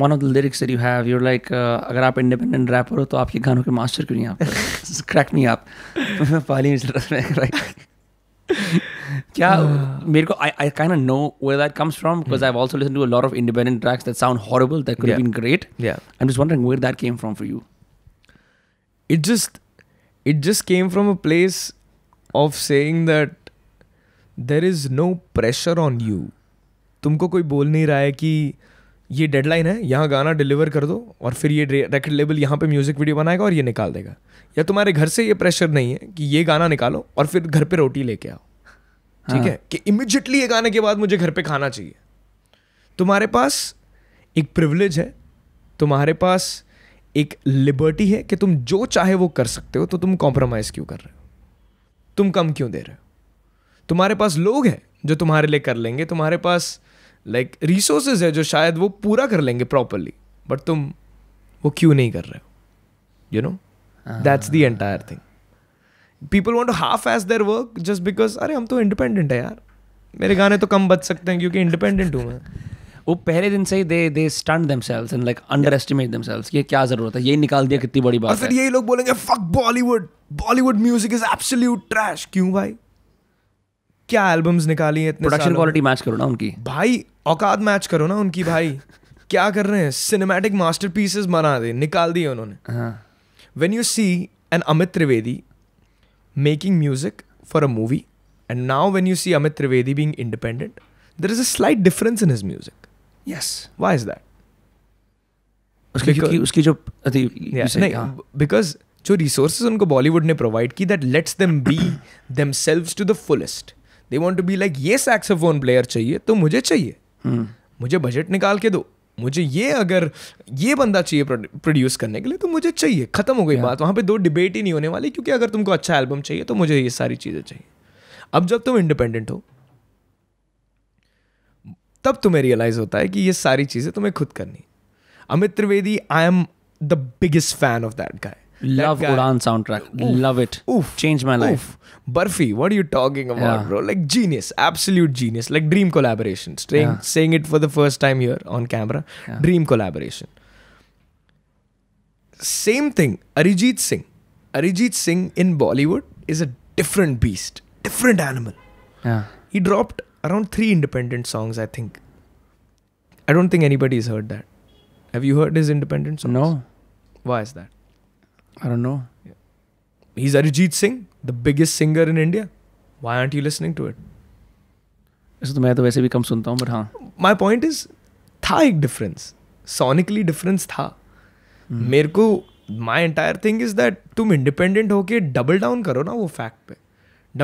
One of the lyrics that you have, you're like, अगर आप इंडिपेंडेंट रैपर हो तो आपके गानों के मास्टर क्यों नहीं आप? Crack me up. पहली में चल रहा है, right? क्या मेरे को I kind of know where that comes from because I've also listened to a lot of independent tracks that sound horrible that could have been great. Yeah. I'm just wondering where that came from for you. It just came from a place of saying that there is no pressure on you. तुमको कोई बोल नहीं रहा है कि ये deadline है, यहाँ गाना डिलीवर कर दो और फिर ये रेकॉर्ड लेबल यहाँ पे म्यूजिक वीडियो बनाएगा और ये निकाल देगा. या तुम्हारे घर से ये प्रेशर नहीं है कि ये गाना निकालो और फिर घर पे रोटी लेके आओ. ठीक है कि इमिजिएटली ये गाने के बाद मुझे घर पे खाना चाहिए. तुम्हारे पास एक प्रिविलेज है, तुम्हारे पास एक लिबर्टी है कि तुम जो चाहे वो कर सकते हो, तो तुम कॉम्प्रोमाइज क्यों कर रहे हो? तुम कम क्यों दे रहे हो? तुम्हारे पास लोग हैं जो तुम्हारे लिए कर लेंगे, तुम्हारे पास लाइक रिसोर्सेज है जो शायद वो पूरा कर लेंगे प्रॉपरली, बट तुम वो क्यों नहीं कर रहे हो? You know, that's the entire thing. People want to half ass their work just because अरे हम तो इंडिपेंडेंट है यार, मेरे गाने तो कम बज सकते हैं क्योंकि इंडिपेंडेंट हूँ मैं. वो पहले दिन से ही they stunt themselves and like underestimate themselves कि क्या जरूरत है, ये निकाल दिया कितनी बड़ी बात है. और फिर यही लोग बोलेंगे fuck Bollywood music is absolute trash. क्यों भाई? क्या एल्बम्स निकाली हैं इतने सालों? प्रोडक्शन क्वालिटी मैच करो ना उनकी भाई, औकात मैच करो ना उनकी भाई. क्या कर रहे हैं? सिनेमैटिक मास्टरपीसेस बना दे, निकाल दिए उन्होंने. When you see an Amit Trivedi making music for a movie, and now when you see Amit Trivedi being independent, there is a slight difference in his music. Yes. Why is that? उसकी जो because जो resources उनको Bollywood ने provide की, that lets them be themselves to the fullest. They want to be like, ये saxophone player चाहिए तो मुझे चाहिए, मुझे बजट निकाल के दो, मुझे अगर ये बंदा चाहिए प्रोड्यूस करने के लिए तो मुझे चाहिए. खत्म हो गई बात. वहाँ पे दो डिबेट ही नहीं होने वाली, क्योंकि अगर तुमको अच्छा एल्बम चाहिए तो मुझे ये सारी चीज़ें चाहिए. अब जब तुम इंडिपेंडेंट हो तब तुम्हें रियलाइज होता है कि ये सारी चीज़ें तुम्हें खुद करनी. Amit Trivedi, I am the biggest fan of that guy. Love Udan soundtrack. Love it. Changed my life. Barfi, what are you talking about, bro? Like genius, absolute genius. Like dream collaboration. Saying it for the first time here on camera. Dream collaboration. Same thing. Arijit Singh. Arijit Singh in Bollywood is a different beast, different animal. Yeah. He dropped around 3 independent songs, I think. I don't think anybody's heard that. Have you heard his independent songs? No. Why is that? I don't know. He's Arijit Singh, the biggest singer in India. Why aren't you listening to it? ऐसे तो मैं तो वैसे भी कम सुनता हूँ, but हाँ. My point is, था एक difference. Sonically difference था. मेरे को my entire thing is that तुम independent होके double down करो ना वो fact पे.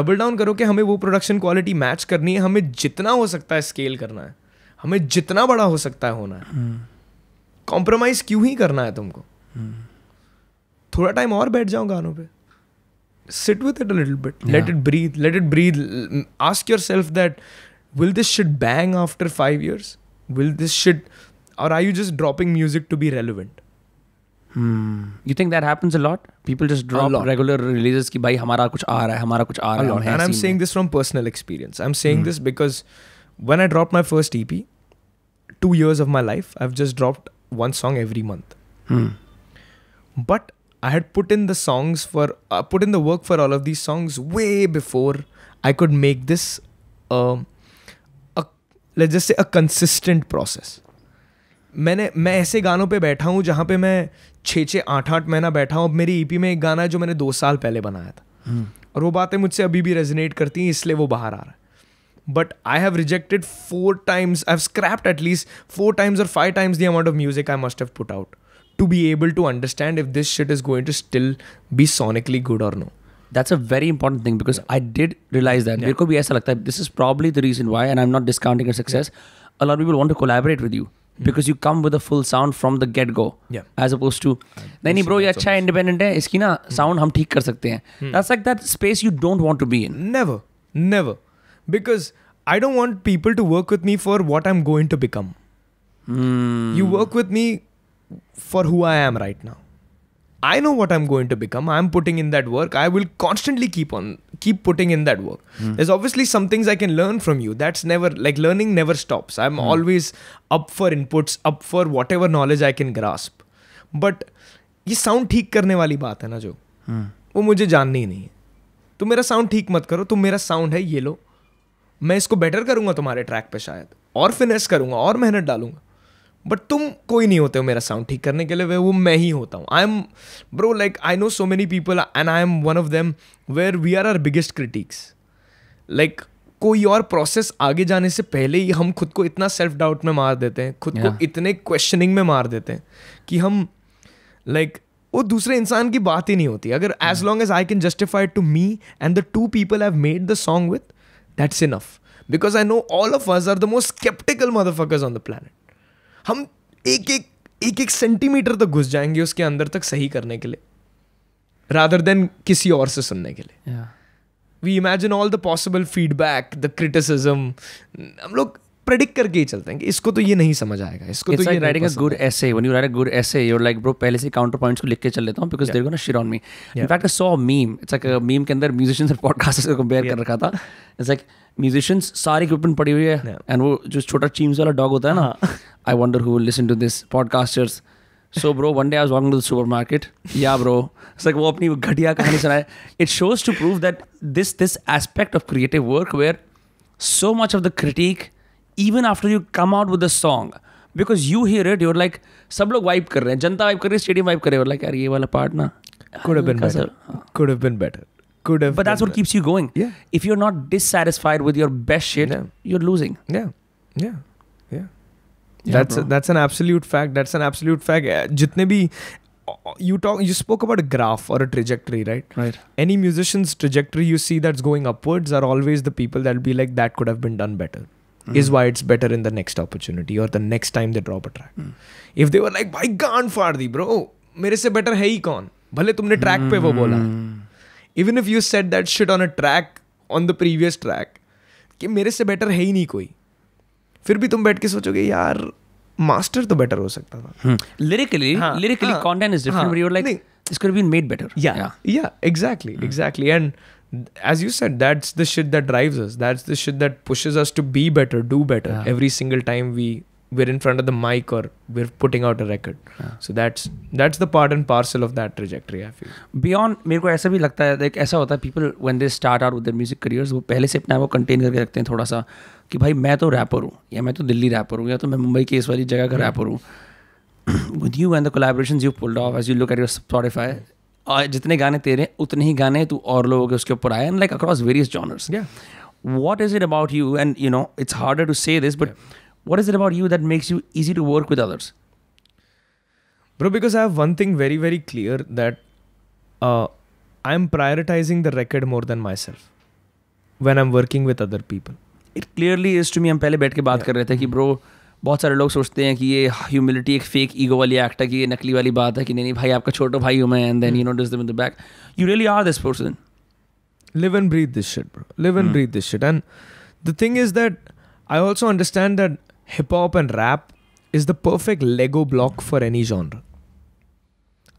Double down करो कि हमें वो production quality match करनी है, हमें जितना हो सकता है scale करना है, हमें जितना बड़ा हो सकता है होना है. Compromise क्यों ही करना है तुमको? थोड़ा टाइम और बैठ जाओ गानों पे. Sit with it a little bit. Let it breathe. Ask yourself that, will this shit bang after 5 years? Will this shit, or are you just dropping music to be relevant? You think that happens a lot? People just drop regular releases कि भाई हमारा कुछ आ रहा है. And I'm saying this from personal experience. I'm saying this because when I dropped my first EP, 2 years of my life, I've just dropped one song every month. But I had put in the songs put in the work for all of these songs way before I could make this let's just say a consistent process. मैं ऐसे गानों पे बैठा हूँ जहाँ पे मैं 6-8 महीना बैठा हूँ. अब मेरी EP में एक गाना है जो मैंने 2 साल पहले बनाया था, और वो बातें मुझसे अभी भी रेजोनेट करती हैं, इसलिए वो बाहर आ रहा है. But I have rejected 4 times, I've scrapped at least 4 times or 5 times the amount of music I must have put out to be able to understand if this shit is going to still be sonically good or no. That's a very important thing because I did realize that. मेरे को भी ऐसा लगता है, this is probably the reason why, and I'm not discounting your success, a lot of people want to collaborate with you because you come with a full sound from the get-go. As opposed to, नहीं bro, ये अच्छा है, independent है, इसकी ना sound हम ठीक कर सकते हैं. That's like that space you don't want to be in. Never. Because I don't want people to work with me for what I'm going to become. You work with me for who I am right now. I know what I'm going to become. I'm putting in that work. I will constantly keep putting in that work. There's obviously some things I can learn from you. That's never, like, learning never stops. I'm always up for inputs, up for whatever knowledge I can grasp. But ये sound ठीक करने वाली बात है ना जो, वो मुझे जाननी ही नहीं है. तुम मेरा sound ठीक मत करो. तुम मेरा sound है, ये लो. मैं इसको better करूँगा तुम्हारे track पे शायद, और finesse करूँगा, और मेहनत डालूंगा. बट तुम कोई नहीं होते हो मेरा साउंड ठीक करने के लिए, वो मैं ही होता हूँ. I am bro, like I know so many people and I am one of them where we are our biggest critics. Like कोई और प्रोसेस आगे जाने से पहले ही हम खुद को इतना सेल्फ डाउट में मार देते हैं, खुद को इतने क्वेश्चनिंग में मार देते हैं कि हम लाइक वो दूसरे इंसान की बात ही नहीं होती. अगर as long as I can justify to me and the 2 people I've made the song with, that's enough. Because I know all of us are the most skeptical motherfuckers on the planet. हम एक centimetre तक घुस जाएंगे उसके अंदर तक सही करने के लिए, rather than किसी और से सुनने के लिए. We imagine all the possible feedback, the criticism. हम लोग प्रेडिक्ट करके ही चलते हैं कि इसको तो ये नहीं समझ आएगा, इसको It's तो like ये writing a नहीं good पसंद essay. When you write a good essay, you're like, bro, पहले से counter points को लिख के चल लेता हूँ because they're gonna shit on me. In fact, I saw a meme. It's like a meme के अंदर musicians और podcasters को compare कर रखा था. It's like musicians सारी equipment पड़ी हुई है and वो जो छोटा चीम्स वाला dog होता है ना, I wonder who will listen to this. Podcasters. So bro, one day I was walking to the supermarket. Yeah bro. It's like वो अपनी घटिया कहानी सुनाए. It shows to prove that this aspect of creative work where so much of the critique, even after you come out with the song, because you hear it, you're like, सब लोग vibe कर रहे हैं, जनता vibe कर रही है, stadium vibe कर रहे हैं, like यार ये वाला पार्ट ना could have been better. Could have been better. Could have. But that's what keeps you going. Yeah. If you're not dissatisfied with your best shit, you're losing. Yeah. That's an absolute fact. That's an absolute fact. जितने भी you spoke about a graph or a trajectory, right? Right. Any musician's trajectory you see that's going upwards are always the people that'll be like, that could have been done better. Is why it's better in the next opportunity or the next time they drop a track. If they were like, भाई गान फाड़ दी bro, मेरे से better है ही कौन, भले तुमने track पे वो बोला. Even if you said that shit on a track on the previous track, कि मेरे से better है ही नहीं कोई, फिर भी तुम बैठ के सोचोगे यार मास्टर तो बेटर हो सकता था. Lyrically, content is different, but you're like, this could have been made better. Yeah, exactly. And as you said, that's the shit that drives us. That's the shit that pushes us to be better, do better every single time we're in front of the mic or we're putting out a record. So that's the part and parcel of that trajectory, I feel. Beyond, मेरे को ऐसा भी लगता है, like ऐसा होता है, people when they start out with their music careers, वो पहले से अपने आप को contain करके रखते हैं थोड़ा सा कि भाई मैं तो रैपर हूँ, या मैं तो दिल्ली रैपर हूँ, या तो मैं मुंबई की इस वाली जगह का रैपर हूँ. With you and the collaborations you pulled off, as you look at your Spotify, जितने गाने तेरे उतने ही गाने तू और लोगों के उसके ऊपर आए, and like across various genres. Yeah. What is it about you, and you know it's harder to say this, but what is it about you that makes you easy to work with others? Bro, because I have one thing very, very clear, that I'm prioritizing the record more than myself when I'm working with other people. It clearly is to me. हम पहले बैठ के बात कर रहे थे कि bro, बहुत सारे लोग सोचते हैं कि ये ह्यूमिलिटी एक फेक ईगो वाली एक्ट है, कि ये नकली वाली बात है कि नहीं भाई आपका छोटा भाई हूँ मैं, and then you know this them in the back. You really are this person. Live and breathe this shit, bro. Live and breathe this shit. And the thing is that I also understand that hip hop and rap is the perfect Lego block for any genre.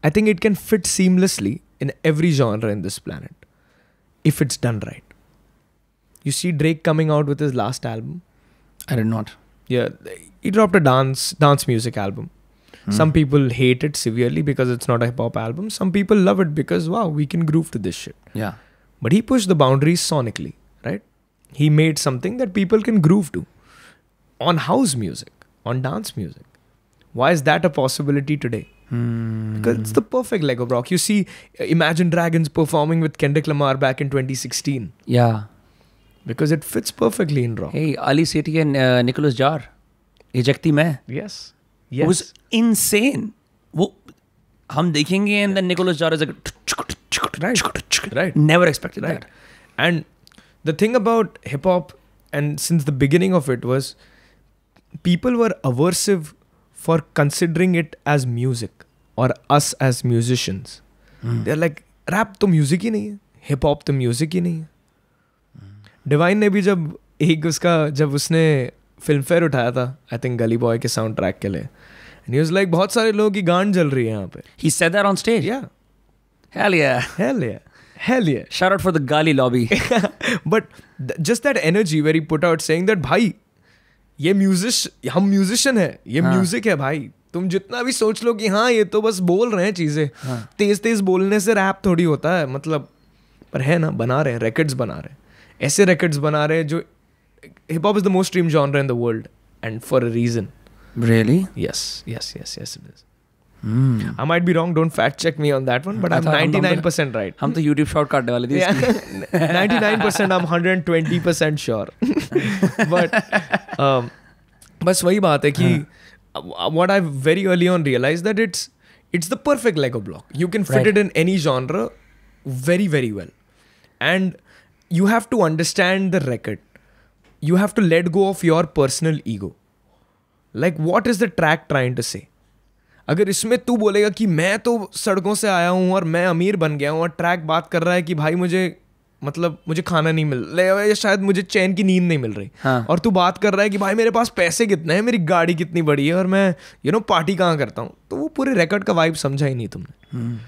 I think it can fit seamlessly in every genre in this planet if it's done right. You see Drake coming out with his last album. I did not. Yeah, he dropped a dance music album. Some people hate it severely because it's not a hip hop album. Some people love it because wow, we can groove to this shit. Yeah. But he pushed the boundaries sonically, right? He made something that people can groove to on house music, on dance music. Why is that a possibility today? Because it's the perfect Lego block. You see Imagine Dragons performing with Kendrick Lamar back in 2016. Yeah. Because it fits perfectly in rock. Hey, Ali Sethi and Nicholas Jar. Ejecti Main. Yes. It was insane. वो हम देखेंगे and then Nicholas Jar is like Right. Never expected that. And the thing about hip hop, and since the beginning of it, was people were aversive for considering it as music or us as musicians. They're like, rap तो music ही नहीं है, hip hop तो music ही नहीं है. Divine ने भी जब उसने फिल्म फेयर उठाया था, आई थिंक गली बॉय के साउंड ट्रैक के लिए, एंड ही वाज लाइक बहुत सारे लोगों की गांड जल रही है यहाँ पे. He said that on stage. Yeah. Hell yeah. Shout out for the Gali lobby. But just that energy where he put out saying that भाई ये हम म्यूजिशियन है, ये म्यूजिक है भाई, तुम जितना भी सोच लो कि हाँ ये तो बस बोल रहे हैं चीजें, तेज बोलने से रैप थोड़ी होता है, मतलब पर है ना, बना रहे हैं रिकॉर्ड्स, बना रहे हैं ऐसे रिकॉर्ड्स बना रहे हैं जो hip hop is the most streamed genre in the world, and for a reason. Really? Yes it is. I might be wrong, don't fact check me on that one, but I'm 99% right. हम तो YouTube short काटने वाले थे. 99% I'm 120% sure. But बस वही बात है कि what I very early on realized that it's the perfect Lego block. You can fit it in any genre very, very well. And you have to understand the record. You have to let go of your personal ego. Like, what is the track trying to say? अगर इसमें तू बोलेगा कि मैं तो सड़कों से आया हूँ और मैं अमीर बन गया हूँ, और ट्रैक बात कर रहा है कि भाई मुझे मतलब मुझे खाना नहीं मिल रहा या शायद मुझे चैन की नींद नहीं मिल रही, और तू बात कर रहा है कि भाई मेरे पास पैसे कितने हैं, मेरी गाड़ी कितनी बड़ी है और मैं पार्टी कहाँ करता हूँ, तो वो पूरे रिकॉर्ड का वाइब समझा ही नहीं तुमने.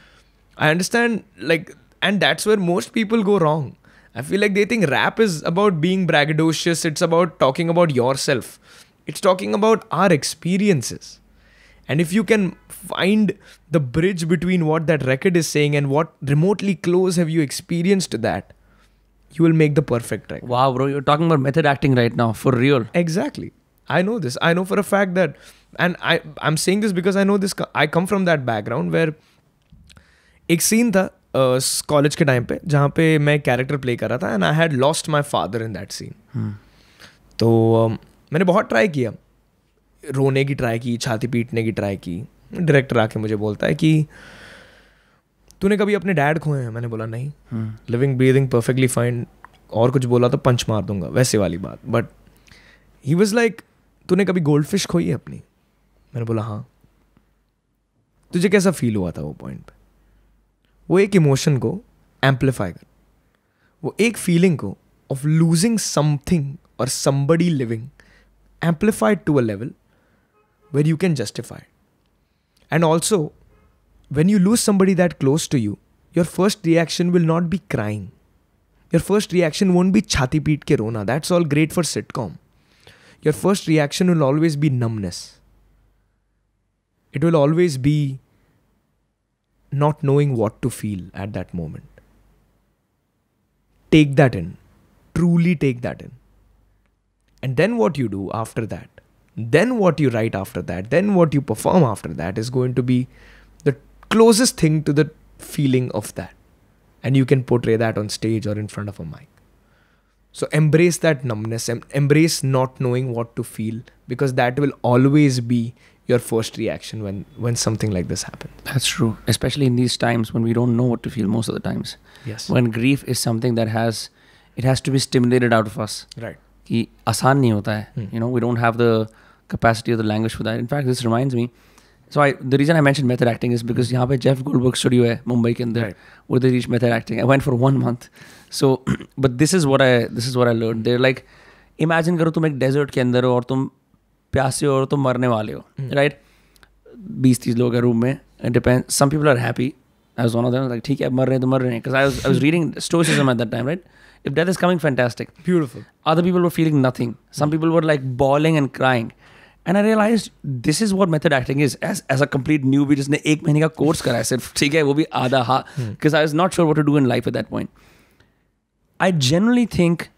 I understand like and that's where most people go wrong. I feel like they think rap is about being braggadocious. It's about talking about yourself. It's talking about our experiences. And if you can find the bridge between what that record is saying and what remotely close have you experienced that, you will make the perfect record. Wow, bro, you're talking about method acting right now, for real. Exactly. I know this. I know for a fact that, and I'm saying this because I know this. I come from that background where एक scene था college के time पे जहाँ पे मैं character play कर रहा था and I had lost my father in that scene. तो मैंने बहुत ट्राई किया, रोने की ट्राई की, छाती पीटने की ट्राई की. डायरेक्टर आके मुझे बोलता है कि तूने कभी अपने डैड खोए हैं? मैंने बोला नहीं. Living breathing perfectly fine. और कुछ बोला तो पंच मार दूंगा, वैसे वाली बात. बट ही वॉज लाइक तूने कभी गोल्ड फिश खोई है अपनी? मैंने बोला हाँ. तुझे कैसा फील हुआ था वो पॉइंट पे? वो एक इमोशन को एम्पलीफाई कर, वो एक फीलिंग को ऑफ लूजिंग समथिंग और somebody leaving amplified to a level where you can justify. And also when you lose somebody that close to you, your first reaction will not be crying. Your first reaction won't be chhati peet ke rona. That's all great for sitcom. Your first reaction will always be numbness. It will always be not knowing what to feel at that moment. Take that in. Truly take that in. And then what you do after that, then what you write after that, then what you perform after that is going to be the closest thing to the feeling of that. And you can portray that on stage or in front of a mic. So embrace that numbness and embrace not knowing what to feel, because that will always be your first reaction when something like this happens. That's true. Especially in these times when we don't know what to feel most of the times. Yes. When grief is something that has to be stimulated out of us. Right. कि आसान नहीं होता है. You know, we don't have the capacity or the language for that. In fact, this reminds me. So the reason I mentioned method acting is because यहाँ पे Jeff Goldberg studio है मुंबई के अंदर, where they teach method acting. I went for 1 month. So, but this is what I learned. They're like, imagine करो तुम एक desert के अंदर हो और तुम प्यासे हो और तुम मरने वाले हो, right? 20-30 लोग हैं रूम में. It depends. Some people are happy. I was one of them. Like ठीक है, मर रहे हैं तो मर रहे हैं. Because I was reading stoicism at that time, right? If death is coming, fantastic. Beautiful. Other people were feeling nothing. Some people were like bawling and crying. And I realized this is what method acting is. As a complete newbie, जिसने 1 महीने का course करा है सिर्फ, ठीक है, वो भी आधा हा, because I was not sure what to do in life at that point. I generally think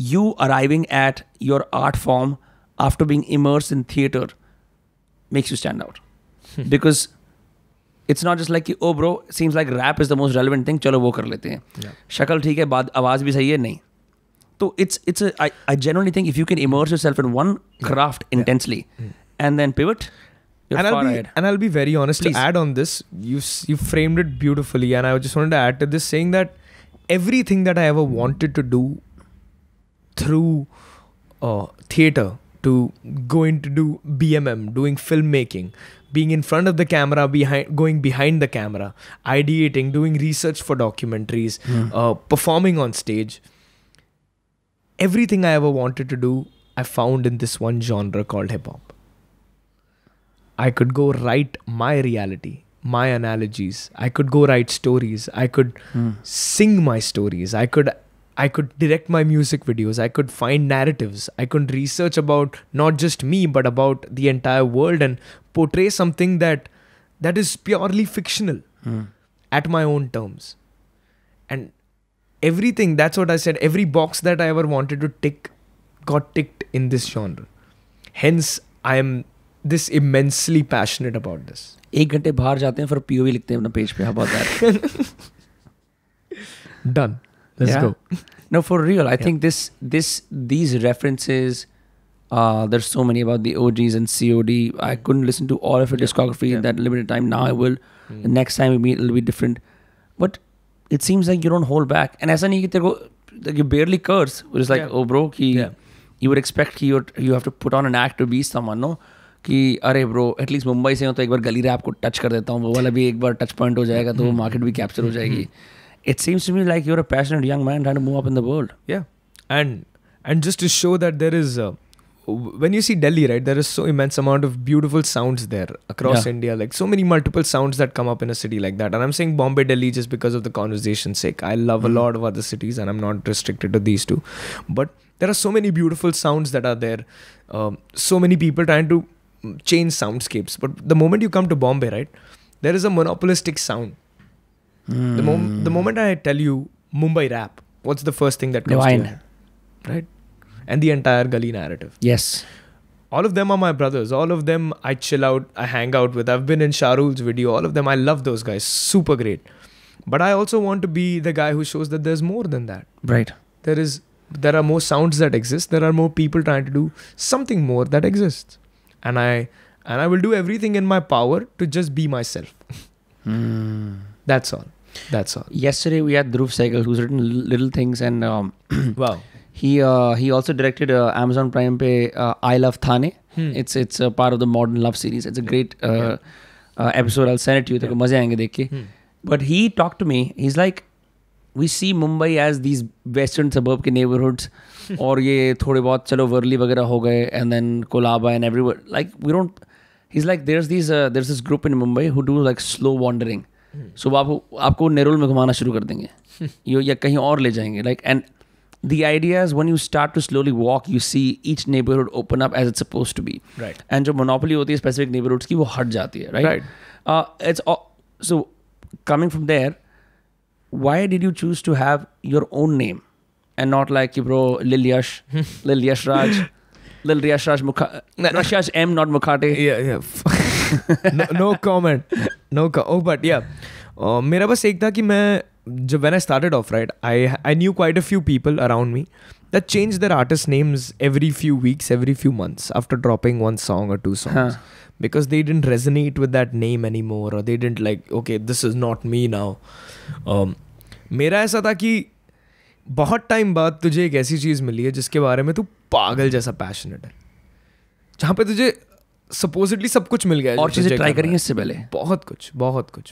you arriving at your art form after being immersed in theater makes you stand out. Because it's not just like, oh bro, seems like rap is the most relevant thing, चलो वो कर लेते हैं. शक्ल ठीक है, आवाज़ भी सही है, नहीं. So I genuinely think if you can immerse yourself in one craft intensely and then pivot, you're far ahead. And I'll be very honest. Please. To add on this, you framed it beautifully, and I just wanted to add to this, saying that everything that I ever wanted to do through theater, to going to do BMM, doing filmmaking, being in front of the camera, going behind the camera, ideating, doing research for documentaries, performing on stage. Everything I ever wanted to do, I found in this one genre called hip-hop. I could go write my reality, my analogies. I could go write stories. I could sing my stories. I could direct my music videos. I could find narratives. I could research about not just me, but about the entire world and portray something that is purely fictional at my own terms. And everything, that's what I said, every box that I ever wanted to tick got ticked in this genre. Hence, I am this immensely passionate about this. 1 घंटे बाहर जाते हैं फिर POV लिखते हैं अपना page पे. How about that? Done. Let's go. No, for real. I think these references, there's so many about the OGs and COD. I couldn't listen to all of your discography in that limited time. Now I will. The next time we meet, it'll be different. But it seems like you don't hold back. And ऐसा नहीं कि तेरे को, like you barely curse. It's like, oh bro, कि you would expect कि you have to put on an act to be someone, no? कि अरे bro, at least Mumbai से हो तो एक बार गली रैप को टच कर देता हूँ, वो वाला भी एक बार टच पॉइंट हो जाएगा तो वो मार्केट भी कैप्चर हो जाएगी. It seems to me like you're a passionate young man trying to move up in the world. Yeah, and just to show that there is when you see Delhi, right, there is so immense amount of beautiful sounds there across India, like so many multiple sounds that come up in a city like that. And I'm saying Bombay, Delhi just because of the conversation's sake. I love a lot of other cities and I'm not restricted to these two, but there are so many beautiful sounds that are there. So many people trying to change soundscapes, but the moment you come to Bombay, right, there is a monopolistic sound. The moment I tell you Mumbai rap, what's the first thing that comes to your head? Right? And the entire gully narrative. Yes. All of them are my brothers. All of them I chill out, I hang out with. I've been in Shahrul's video. All of them, I love those guys. Super great. But I also want to be the guy who shows that there's more than that. Right. There are more sounds that exist. There are more people trying to do something more that exists. And I will do everything in my power to just be myself. That's all. Yesterday we had Dhruv Sehgal, who's written Little Things, and wow. He also directed Amazon Prime pe I Love Thane. It's a part of the Modern Love series. It's a great episode. I'll send it to you. Teko maze aayenge dekh ke. But he talked to me. He's like, we see Mumbai as these western suburb ke neighborhoods, और ये थोड़े बहुत चलो वर्ली वगैरह हो गए, and then Collab and everywhere. Like we don't. He's like, there's this group in Mumbai who do like slow wandering. So वो आपको नेरुल में घुमाना शुरू कर देंगे, या कहीं और ले जाएंगे. Like, and the idea is when you start to slowly walk, you see each neighborhood open up as it's supposed to be. Right. And जो monopoly होती है specific neighborhoods की, वो हट जाती है. Right. So coming from there, why did you choose to have your own name and not like, bro, Lil Yash, Lil Yashraj, Lil Yashraj Yashraj M, not Mukhate? Yeah. No comment. But yeah, मेरा बस एक था कि मैं when I started off, right, I knew quite a few people around me that changed their artist names every few weeks, every few months after dropping one song or two songs. Because they didn't resonate with that name anymore, or they didn't like, okay, this is not me now. मेरा ऐसा था कि बहुत time बाद तुझे एक ऐसी चीज़ मिली है जिसके बारे में तू पागल जैसा पैशनेट है, जहाँ पे तुझे सपोजिटली सब कुछ मिल गया. और चीजें ट्राई करी हैं इससे पहले? बहुत कुछ.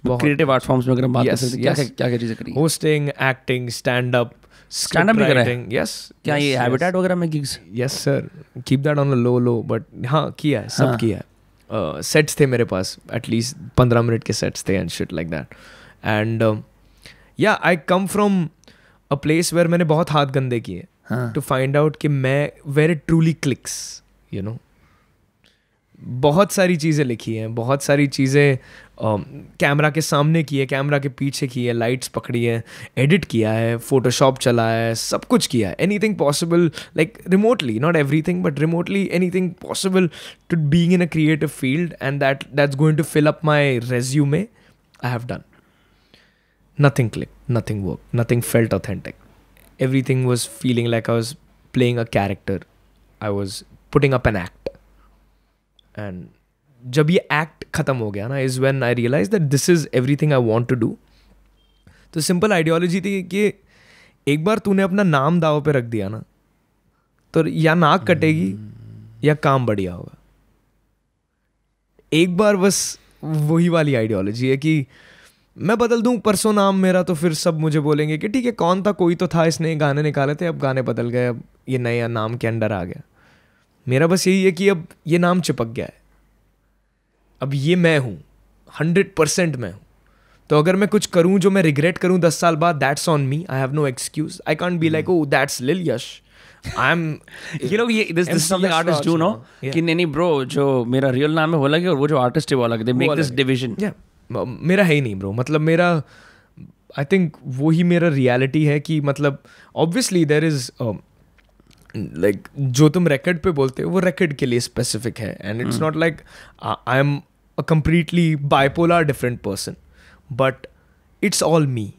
क्रिएटिव आर्ट फॉर्म्स में अगर हम बात कर सकते हैं, क्या चीजें करी? होस्टिंग, एक्टिंग, स्टैंड अप भी करा है. यस. क्या ये हैबिटेट वगैरह में gigs? Yes sir, keep that on a low, but हाँ किया है, सब किया है. सेट्स थे मेरे पास, एटलीस्ट 15 मिनट के सेट्स थे and shit like that. And yeah I come from a place where मैंने बहुत हाथ गंदे किए टू फाइंड आउट कि मैं where it truly clicks, you know. बहुत सारी चीज़ें लिखी हैं, बहुत सारी चीज़ें कैमरा के सामने की है, कैमरा के पीछे की है, लाइट्स पकड़ी है, एडिट किया है, फोटोशॉप चला है, सब कुछ किया है. Anything possible, like remotely, not everything but remotely, anything possible to being in a creative field, and that's going to fill up my resume, I have done. Nothing clicked, nothing worked, nothing felt authentic. Everything was feeling like I was playing a character. I was putting up an act. And जब ये act खत्म हो गया ना, is when I realized that this is everything I want to do. तो simple ideology थी कि एक बार तूने अपना नाम दाव पे रख दिया ना, तो या नाक कटेगी या काम बढ़िया होगा. एक बार बस वही वाली आइडियोलॉजी है कि मैं बदल दूं परसों नाम मेरा, तो फिर सब मुझे बोलेंगे कि ठीक है, कौन था, कोई तो था, इसने गाने निकाले थे, अब गाने बदल गए, अब ये नया नाम के अंडर आ गया. मेरा बस यही है कि अब ये नाम चिपक गया है, अब ये मैं हूँ, 100% मैं हूँ. तो अगर मैं कुछ करूँ जो मैं रिग्रेट करूँ 10 साल बाद, that's on me. I have no excuse. I can't be like, oh that's lil Yash. I am, you know, this is something artists do, no? कि नहीं bro, जो मेरा रियल नाम है वो अलग है और वो जो आर्टिस्ट है वो अलग है. They make this division. Yeah. मेरा है ही नहीं ब्रो. मतलब मेरा, आई थिंक वो ही मेरा रियलिटी है कि मतलब ऑब्वियसली देयर इज लाइक जो तुम रिकॉर्ड पे बोलते हो वो रिकॉर्ड के लिए स्पेसिफिक है, and it's not like I am a completely bipolar different person, but it's all me.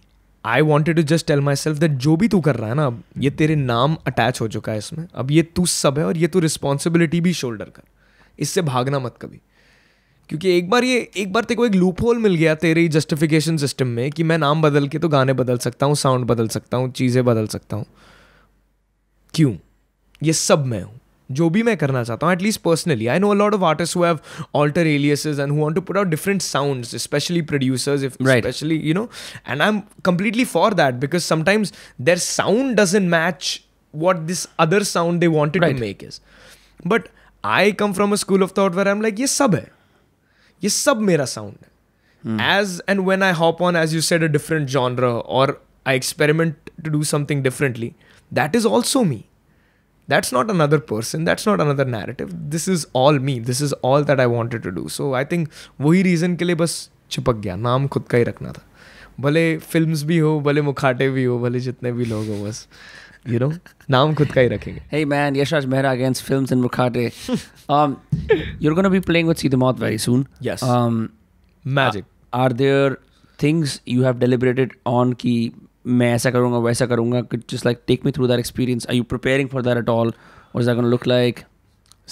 I wanted to just tell myself that जो भी तू कर रहा है ना, अब ये तेरे नाम अटैच हो चुका है इसमें, अब ये तू सब है और ये तू रिस्पॉन्सिबिलिटी भी शोल्डर कर, इससे भागना मत कभी. क्योंकि एक बार तेरे को एक लूप होल मिल गया तेरे जस्टिफिकेशन सिस्टम में कि मैं नाम बदल के तो गाने बदल सकता हूँ, साउंड बदल सकता हूँ, चीज़ें बदल सकता हूँ. क्यों? ये सब मैं हूँ. जो भी मैं करना चाहता हूँ, at least personally. I know a lot of artist who have alter aliases and who want to put out different sounds, especially producers, especially, you know, and I'm completely for that, because sometimes their sound doesn't match what this other sound they wanted to make is. But I come from a school of thought where I'm like, ये सब मेरा sound है. As and when I hop on, as you said, a different genre, or I experiment to do something differently, that is also me. That's not another person. That's not another narrative. This is all me. This is all that I wanted to do. So I think वही reason के लिए बस चिपक गया. नाम खुद का ही रखना था. भले films भी हो, भले मुखाटे भी हो, भले जितने भी लोग हो, बस you know, नाम खुद का ही रखेंगे. Hey man, Yashraj Mehra against films and mukhate. You're going to be playing with Seedhe Maut very soon. Yes. Magic. Are there things you have deliberated on कि मैं ऐसा करूँगा वैसा करूँगा? Could just like take me through that experience. Are you preparing for that at all? What is that going to look like?